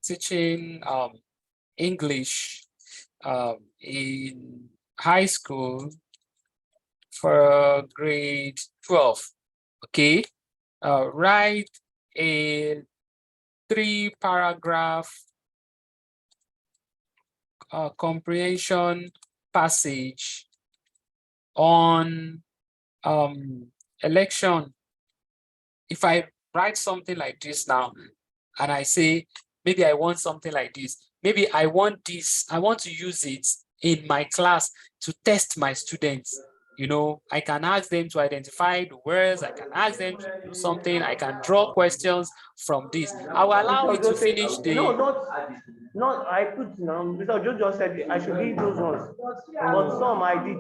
teaching English in high school for grade 12. Okay, write a 3-paragraph comprehension passage on election. If I write something like this now, and I say, maybe I want something like this, maybe I want this, I want to use it in my class to test my students. You know, I can ask them to identify the words. I can ask them to do something. I can draw questions from this. I will allow it to finish the. No, not I put now. Mr. Joe just said I should read those ones, but some I did.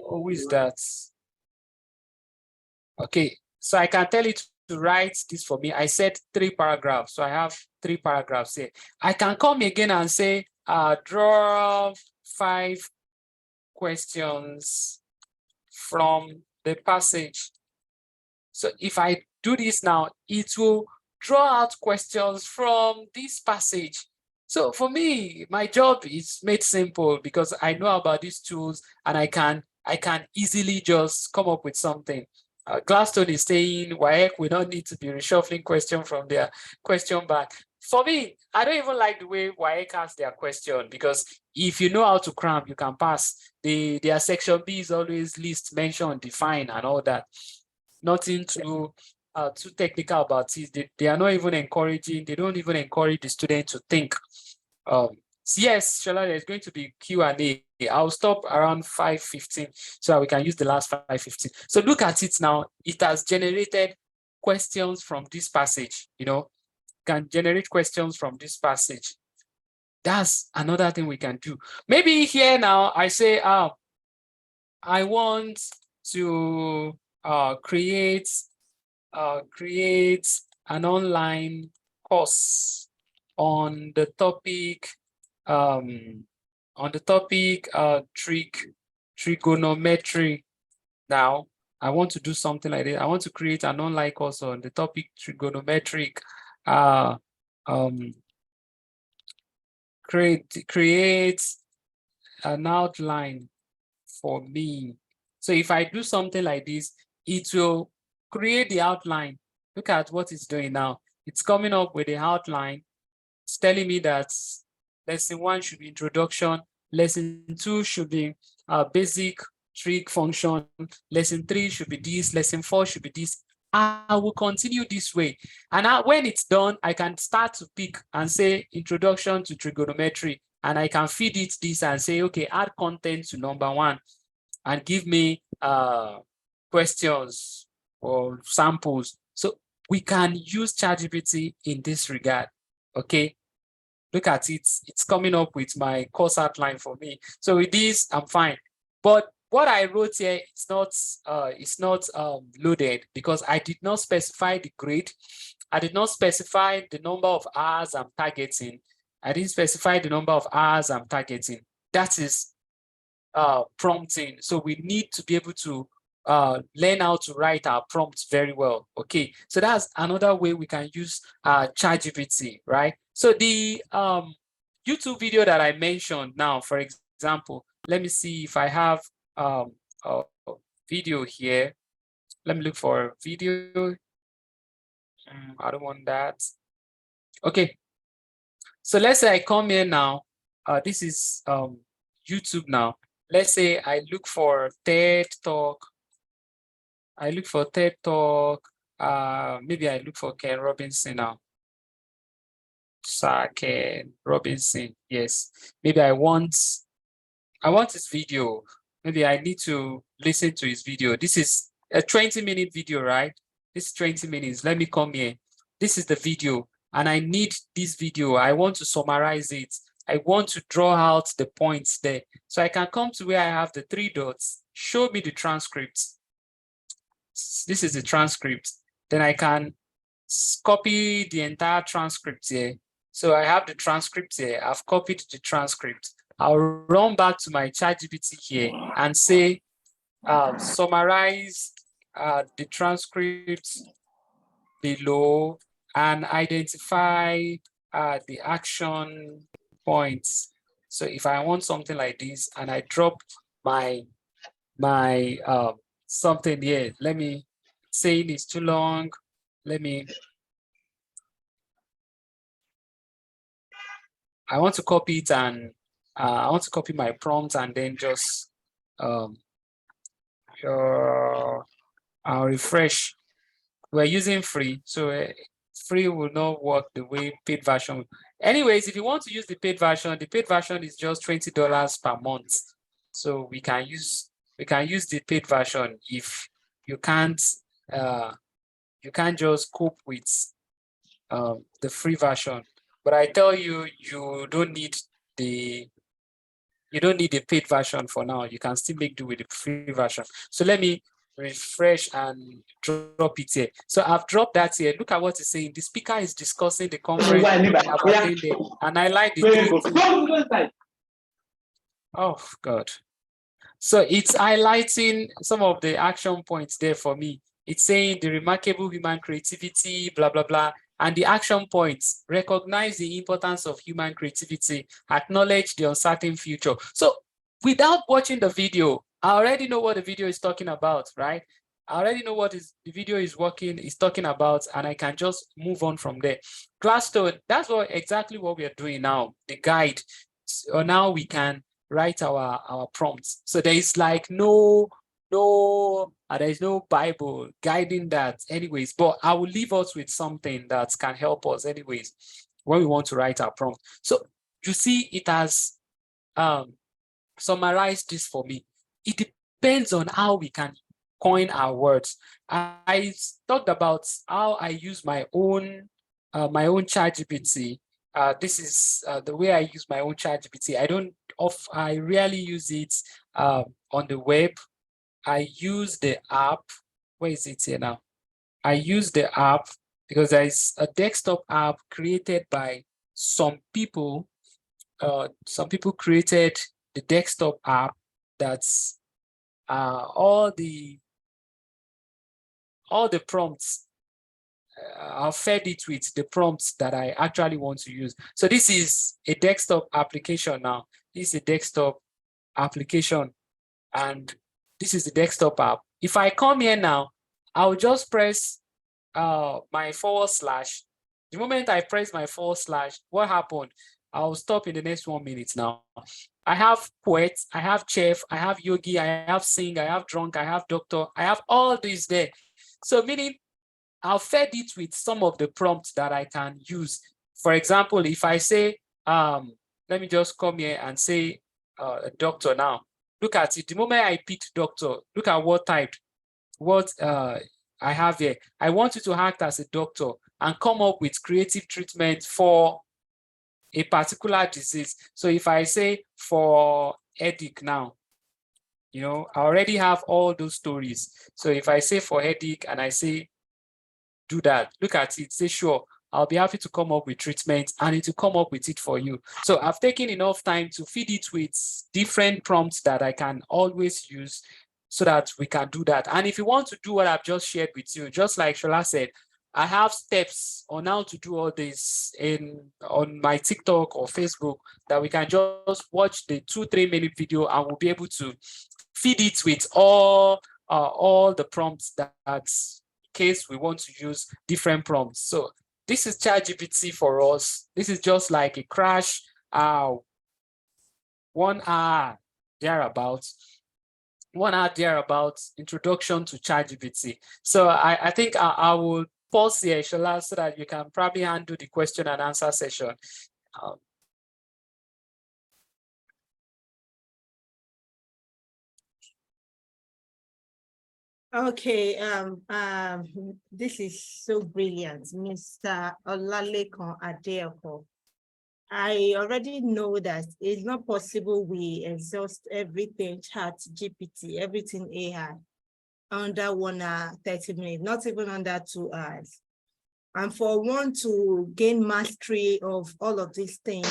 Who is that? Okay, so I can tell it to write this for me. I said 3 paragraphs, so I have 3 paragraphs here. I can come again and say, draw 5 questions from the passage. So if I do this now, it will draw out questions from this passage. So for me, my job is made simple because I know about these tools and I can easily just come up with something. Gladstone is saying, WAEC will not need to be reshuffling question from their question bank. For me, I don't even like the way WAEC has their question, because if you know how to cram, you can pass. Their section B is always list, mention, define, and all that. Nothing too technical about it. They are not even encouraging, they don't even encourage the student to think. Yes, Shola, there's going to be Q&A. I'll stop around 5:15 so that we can use the last 5:15. So look at it now. It has generated questions from this passage, you know, can generate questions from this passage. That's another thing we can do. Maybe here now I say, I want to create an online course on the topic trigonometry. Now I want to do something like this. I want to create an online course on the topic trigonometric. Create an outline for me. So if I do something like this, it will create the outline. Look at what it's doing now. It's coming up with the outline. It's telling me that lesson 1 should be introduction, lesson 2 should be basic trig function, lesson 3 should be this, lesson 4 should be this. I will continue this way. And when it's done, I can start to pick and say introduction to trigonometry, and I can feed it this and say, okay, add content to number 1 and give me questions or samples. So we can use ChatGPT in this regard. Okay, look at it. It's coming up with my course outline for me. So with this, I'm fine. But what I wrote here, it's not loaded because I did not specify the grade. I did not specify the number of hours I'm targeting. I didn't specify the number of hours I'm targeting. That is prompting. So we need to be able to learn how to write our prompts very well. Okay, so that's another way we can use ChatGPT, right? So the YouTube video that I mentioned now, for example, let me see if I have a video here. Let me look for a video. I don't want that. Okay, so let's say I come here now. This is YouTube now. Let's say I look for TED Talk. I look for TED Talk. Maybe I look for Ken Robinson now. Sir Ken Robinson. Yes. Maybe I want his video. Maybe I need to listen to his video. This is a 20-minute video, right? This is 20 minutes. Let me come here. This is the video, and I need this video. I want to summarize it. I want to draw out the points there. So I can come to where I have the 3 dots. Show me the transcript. This is the transcript. Then I can copy the entire transcript here. So I have the transcript here. I've copied the transcript. I'll run back to my ChatGPT here and say, summarize the transcript below and identify the action points. So if I want something like this and I drop my something here, let me say it's too long. I want to copy it, and I want to copy my prompt and then just I'll refresh. We're using free, so free will not work the way paid version. Anyways, if you want to use the paid version is just $20 per month. So we can use the paid version if you can't just cope with the free version. But I tell you, you don't need the paid version for now. You can still make do with the free version. So let me refresh and drop it here. So I've dropped that here. Look at what it's saying. The speaker is discussing the conference I have attended, and I like the three things. Oh God. So it's highlighting some of the action points there for me. It's saying the remarkable human creativity, blah, blah, blah. And the action points: recognize the importance of human creativity, acknowledge the uncertain future. So without watching the video, I already know what the video is talking about, right? I already know what the video is talking about, and I can just move on from there. Glassstone, that's exactly what we are doing now, the guide. So now we can write our prompts. So there is like there is no Bible guiding that anyways, but I will leave us with something that can help us anyways when we want to write our prompt. So you see, it has summarized this for me. It depends on how we can coin our words. I talked about how I use my own ChatGPT. This is the way I use my own ChatGPT. I rarely use it on the web. I use the app. Where is it here now? I use the app because there is a desktop app created by some people. Some people created the desktop app that's all the prompts. I've fed it with the prompts that I actually want to use. So this is a desktop application now. This is a desktop application, and this is the desktop app. If I come here now, I'll just press my /. The moment I press my /, what happened? I'll stop in the next 1 minute now. I have poet, I have chef, I have yogi, I have sing, I have drunk, I have doctor, I have all these there. So meaning I'll fed it with some of the prompts that I can use. For example, if I say, let me just come here and say a doctor now. Look at it. The moment I picked doctor, look at what I have here. I want you to act as a doctor and come up with creative treatment for a particular disease. So if I say for headache now, I already have all those stories. So if I say for headache and I say do that, look at it, say sure, I'll be happy to come up with treatment, and it will come up with it for you. So I've taken enough time to feed it with different prompts that I can always use so that we can do that. And if you want to do what I've just shared with you, just like Shola said, I have steps on how to do all this on my TikTok or Facebook that we can just watch the 2-3 minute video, and we'll be able to feed it with all the prompts that's case we want to use different prompts. So this is ChatGPT for us. This is just like a crash 1 hour thereabouts. 1 hour thereabouts introduction to ChatGPT. So I think I will pause here, Shola, so that you can probably handle the question and answer session. Okay, this is so brilliant, Mr. Olalekan Adeeko. I already know that it's not possible we exhaust everything ChatGPT, everything AI under 1 hour, 30 minutes, not even under 2 hours. And for one to gain mastery of all of these things,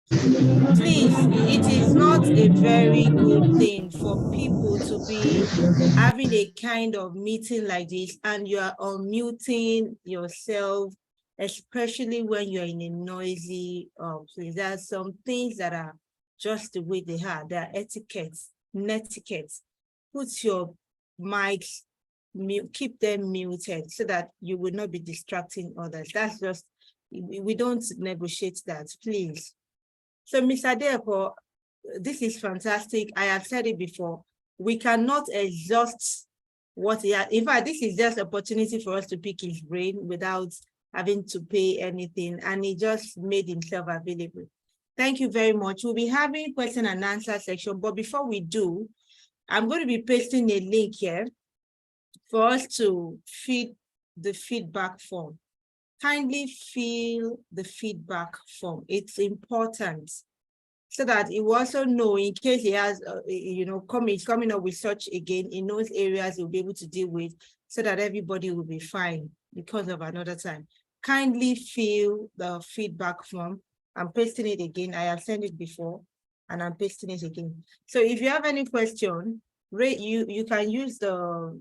please, it is not a very good thing for people to be having a kind of meeting like this and you are unmuting yourself, especially when you're in a noisy place. There are some things that are just the way they are. There are etiquettes, netiquettes. Put your mics, keep them muted so that you will not be distracting others. That's just, we don't negotiate that, please. So, Mr. Adeeko, this is fantastic. I have said it before. We cannot exhaust what he has. In fact, this is just an opportunity for us to pick his brain without having to pay anything, and he just made himself available. Thank you very much. We'll be having question and answer section, but before we do, I'm going to be pasting a link here for us to feed the feedback form. Kindly fill the feedback form. It's important so that he will also know in case he has, coming up with such again, in those areas he'll be able to deal with, so that everybody will be fine because of another time. Kindly fill the feedback form. I'm pasting it again. I have sent it before, and I'm pasting it again. So if you have any question, you can use the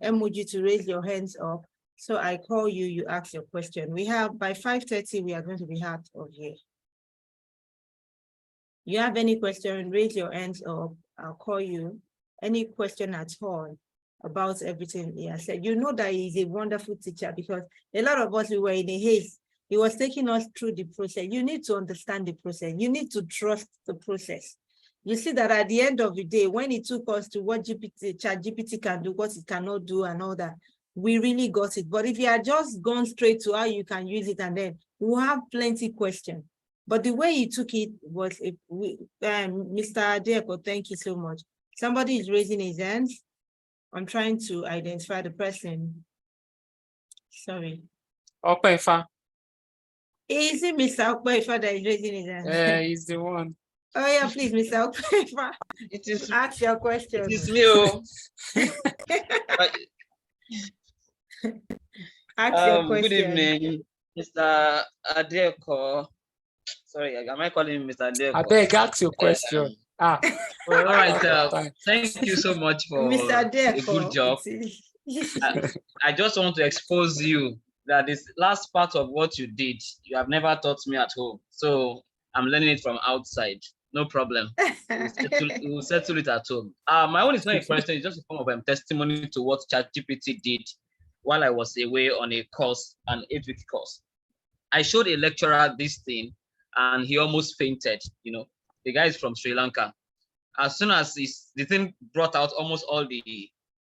emoji to raise your hands up. So I call you, you ask your question. We have, by 5:30, we are going to be out of here. You have any question, raise your hands up. I'll call you. Any question at all about everything he has said. You know that he's a wonderful teacher, because a lot of us, we were in a haze. He was taking us through the process. You need to understand the process. You need to trust the process. You see that at the end of the day, when he took us to what ChatGPT can do, what it cannot do and all that, we really got it. But if you had just gone straight to how you can use it, and then we'll have plenty questions. But the way he took it was, Mr. Adeeko, thank you so much. Somebody is raising his hands. I'm trying to identify the person. Sorry. Okwefa. Is it Mr. Okwefa that is raising his hand? He's the one. Oh yeah, please, Mr. Okwefa. It is. Ask your question. It is me. Oh. Ask your question. Good evening, Mr. Adeeko. Sorry, am I calling him Mr. Adeeko? I beg, ask your question. All right. Thank you so much for Mr. Adeeko, a good job. I just want to expose you that this last part of what you did, you have never taught me at home. So I'm learning it from outside. No problem. We'll settle it at home. My own is not a question, it's just a form of testimony to what ChatGPT did while I was away on a course, an 8-week course. I showed a lecturer this thing and he almost fainted. You know, the guy is from Sri Lanka. As soon as the thing brought out almost all the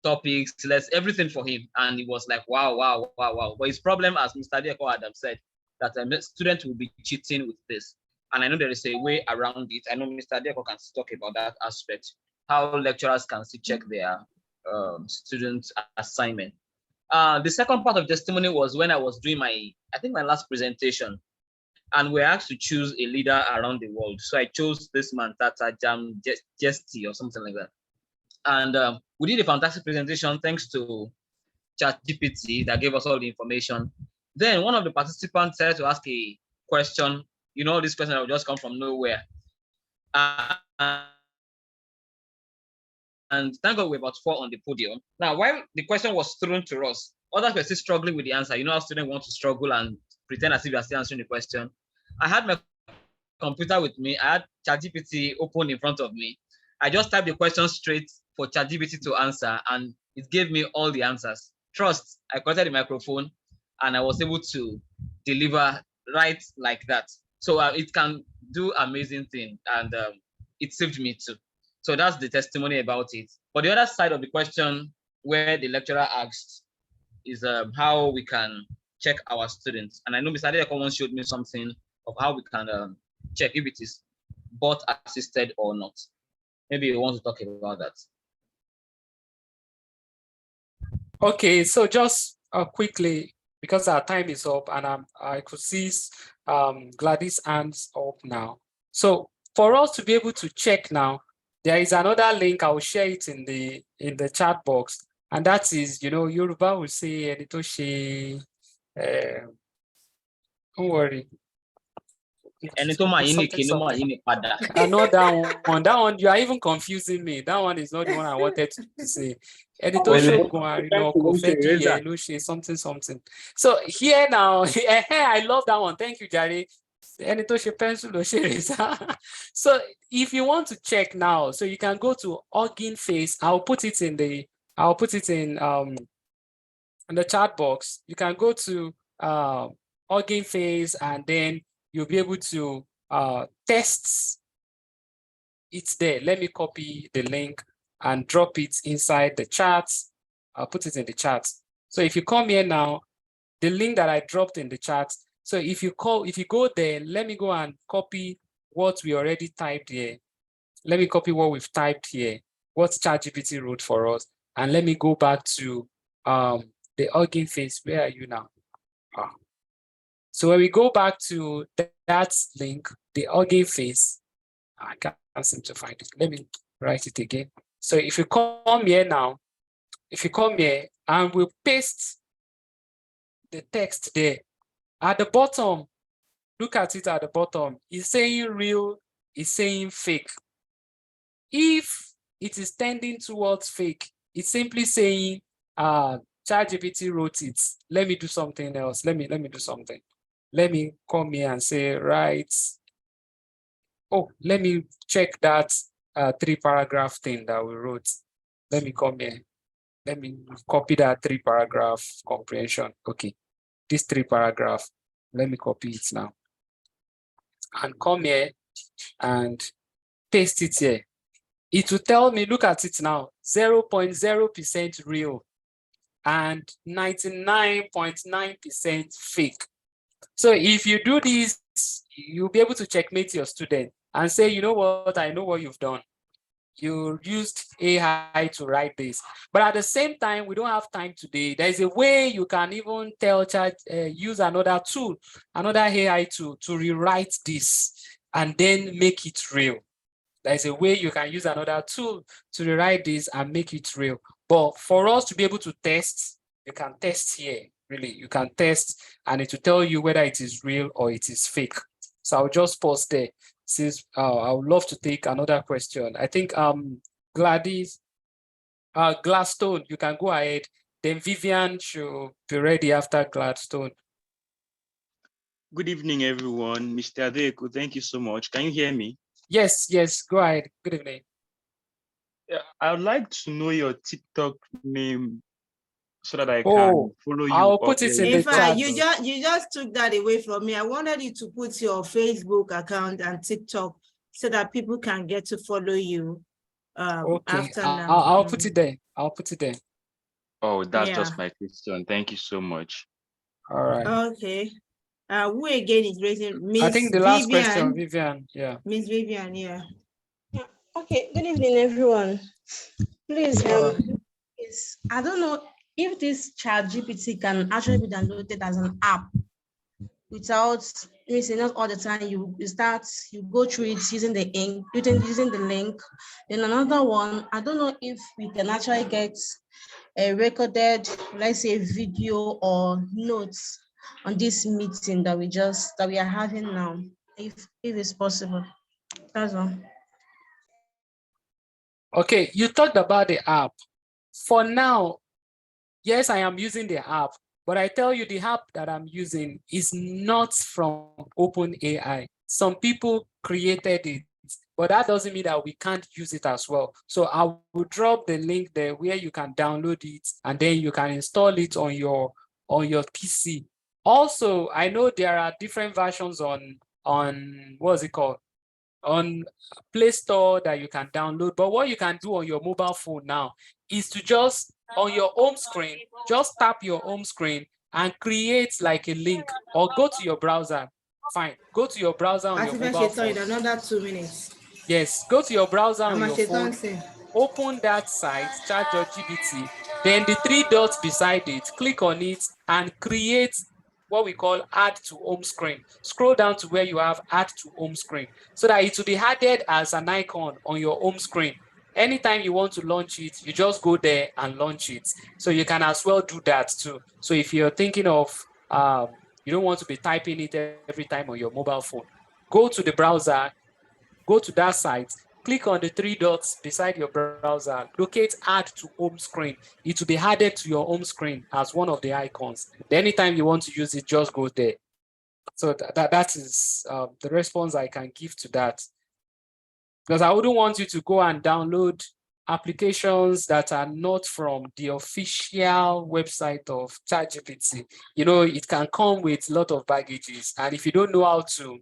topics, everything for him, and he was like, wow. But his problem, as Mr. Adeeko Adam said, that a student will be cheating with this. And I know there is a way around it. I know Mr. Adeeko can talk about that aspect, how lecturers can still check their students' assignment. The second part of testimony was when I was doing my last presentation, and we're asked to choose a leader around the world. So I chose this man, Tata Jam Jesti or something like that. And we did a fantastic presentation thanks to ChatGPT that gave us all the information. Then one of the participants started to ask a question. You know, this question will just come from nowhere. And thank God we're about 4 on the podium. Now, while the question was thrown to us, others were still struggling with the answer. You know how students want to struggle and pretend as if you are still answering the question. I had my computer with me. I had ChatGPT open in front of me. I just typed the question straight for ChatGPT to answer, and it gave me all the answers. Trust, I connected the microphone, and I was able to deliver right like that. So it can do amazing things, and it saved me too. So that's the testimony about it. But the other side of the question where the lecturer asked is how we can check our students. And I know Mr. Adeeko once showed me something of how we can check if it is bot assisted or not. Maybe you want to talk about that. Okay, so just quickly, because our time is up, and I could see Gladys' hands up now. So for us to be able to check now, there is another link. I will share it in the chat box, and that is, Yoruba will say Enitoshi. Don't worry. I know that one. That one, you are even confusing me. That one is not the one I wanted to say. Something. So here now, I love that one. Thank you, Jare. So if you want to check now, so you can go to Hugging Face. I'll put it in the chat box. You can go to Hugging Face, and then you'll be able to test it there. Let me copy the link and drop it inside the chat. I'll put it in the chat. So if you come here now, the link that I dropped in the chat. So if you go there, let me go and copy what we already typed here. Let me copy what we've typed here, what ChatGPT wrote for us. And let me go back to the Hugging Face. Where are you now? So when we go back to that link, the Hugging Face, I can't seem to find it. Let me write it again. So if you come here now, if you come here and we'll paste the text there. At the bottom, look at it at the bottom. It's saying real, it's saying fake. If it is tending towards fake, it's simply saying ChatGPT wrote it. Let me do something else. Let me do something. Let me come here and say, right. Oh, let me check that 3-paragraph thing that we wrote. Let me come here. Let me copy that 3-paragraph comprehension. Okay, this 3-paragraph. Let me copy it now. And come here and paste it here. It will tell me, look at it now, 0.0% real and 99.9% fake. So if you do this, you'll be able to checkmate your student and say, you know what, I know what you've done. You used AI to write this. But at the same time, we don't have time today. There's a way you can even tell use another tool, another AI tool to rewrite this and then make it real. There's a way you can use another tool to rewrite this and make it real. But for us to be able to test, you can test here, really. You can test and it will tell you whether it is real or it is fake. So I'll just pause there. Since I would love to take another question. I think Gladys, Gladstone, you can go ahead. Then Vivian should be ready after Gladstone. Good evening, everyone. Mr. Adeeko, thank you so much. Can you hear me? Yes, go ahead. Good evening. Yeah, I would like to know your TikTok name so that I can follow you. I'll put it in the chat. You just took that away from me. I wanted you to put your Facebook account and TikTok so that people can get to follow you. Okay, After now. I'll put it there. I'll put it there. Oh, that's just my question. Thank you so much. All right. Okay. Who again is raising? Miss I think the last question, Vivian. Yeah. Miss Vivian, yeah. Okay, good evening, everyone. Please, I don't know if this ChatGPT can actually be downloaded as an app without missing not all the time. You go through it using the using the link. Then another one, I don't know if we can actually get a recorded, let's say, video or notes on this meeting that we are having now, if it's possible. That's all. Okay, you talked about the app. For now, yes, I am using the app, but I tell you the app that I'm using is not from OpenAI. Some people created it, but that doesn't mean that we can't use it as well. So I will drop the link there where you can download it and then you can install it on your PC. Also, I know there are different versions on what's it called? On Play Store that you can download. But what you can do on your mobile phone now is to just on your home screen, just tap your home screen and create like a link or go to your browser. Fine, go to your browser on your mobile phone. In another 2 minutes. Yes, go to your browser on your phone, open that site, chat.gpt, then the 3 dots beside it, click on it and create what we call add to home screen. Scroll down to where you have add to home screen so that it will be added as an icon on your home screen. Anytime you want to launch it, you just go there and launch it. So you can as well do that too. So if you're thinking of, you don't want to be typing it every time on your mobile phone, go to the browser, go to that site, click on the 3 dots beside your browser, locate add to home screen. It will be added to your home screen as one of the icons. Anytime you want to use it, just go there. So that is the response I can give to that. Because I wouldn't want you to go and download applications that are not from the official website of ChatGPT. You know, it can come with a lot of baggages. And if you don't know how to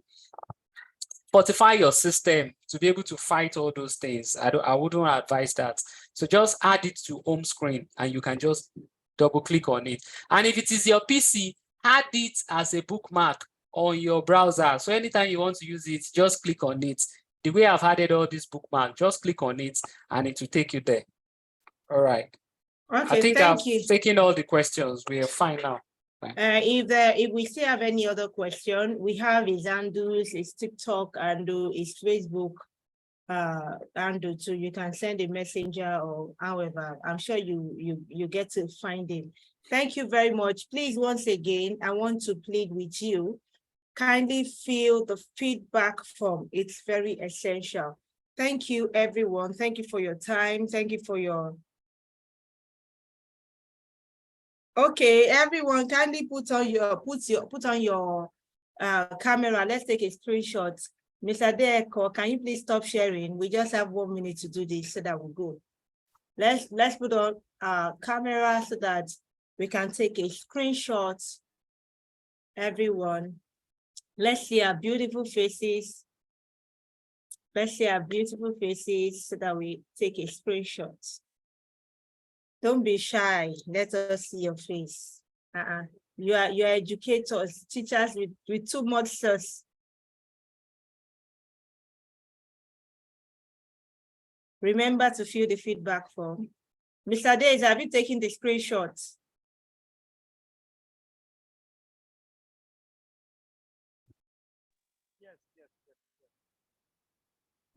fortify your system to be able to fight all those things, I wouldn't advise that. So just add it to home screen and you can just double click on it. And if it is your PC, add it as a bookmark on your browser. So anytime you want to use it, just click on it. The way I've added all these bookmarks, just click on it and it will take you there. All right. Okay, I think thank I've you. taken all the questions. We are fine now. If we still have any other question, we have his handles, his TikTok handle, his Facebook handle too. You can send a messenger or however. I'm sure you get to find him. Thank you very much. Please, once again, I want to plead with you. Kindly fill the feedback form. It's very essential. Thank you, everyone. Thank you for your time. Thank you for your. Okay, everyone, kindly put on your camera. Let's take a screenshot. Mr. Adeeko, can you please stop sharing? We just have 1 minute to do this so that we'll go. Let's put on our camera so that we can take a screenshot. Everyone, let's see our beautiful faces. Let's see our beautiful faces so that we take a screenshot. Don't be shy. Let us see your face. You are educators, teachers with too much sauce. Remember to fill the feedback form. Mr. Days, have you taken the screenshots? Yes.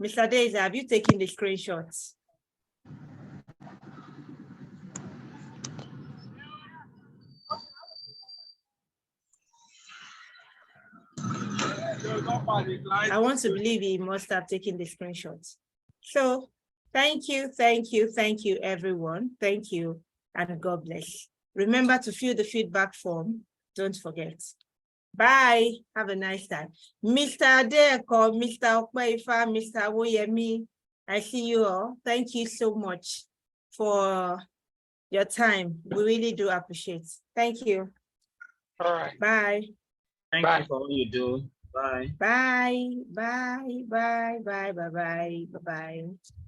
Mr. Days, have you taken the screenshots? I want to believe he must have taken the screenshots. So thank you, everyone. Thank you, and God bless. Remember to fill the feedback form. Don't forget. Bye. Have a nice time. Mr. Adeeko, Mr. Okpeifa, Mr. Woyemi, I see you all. Thank you so much for your time. We really do appreciate. Thank you. All right. Bye. Thank Bye. you for all you do. Bye. Bye. Bye. Bye. Bye. Bye. Bye. Bye. Bye.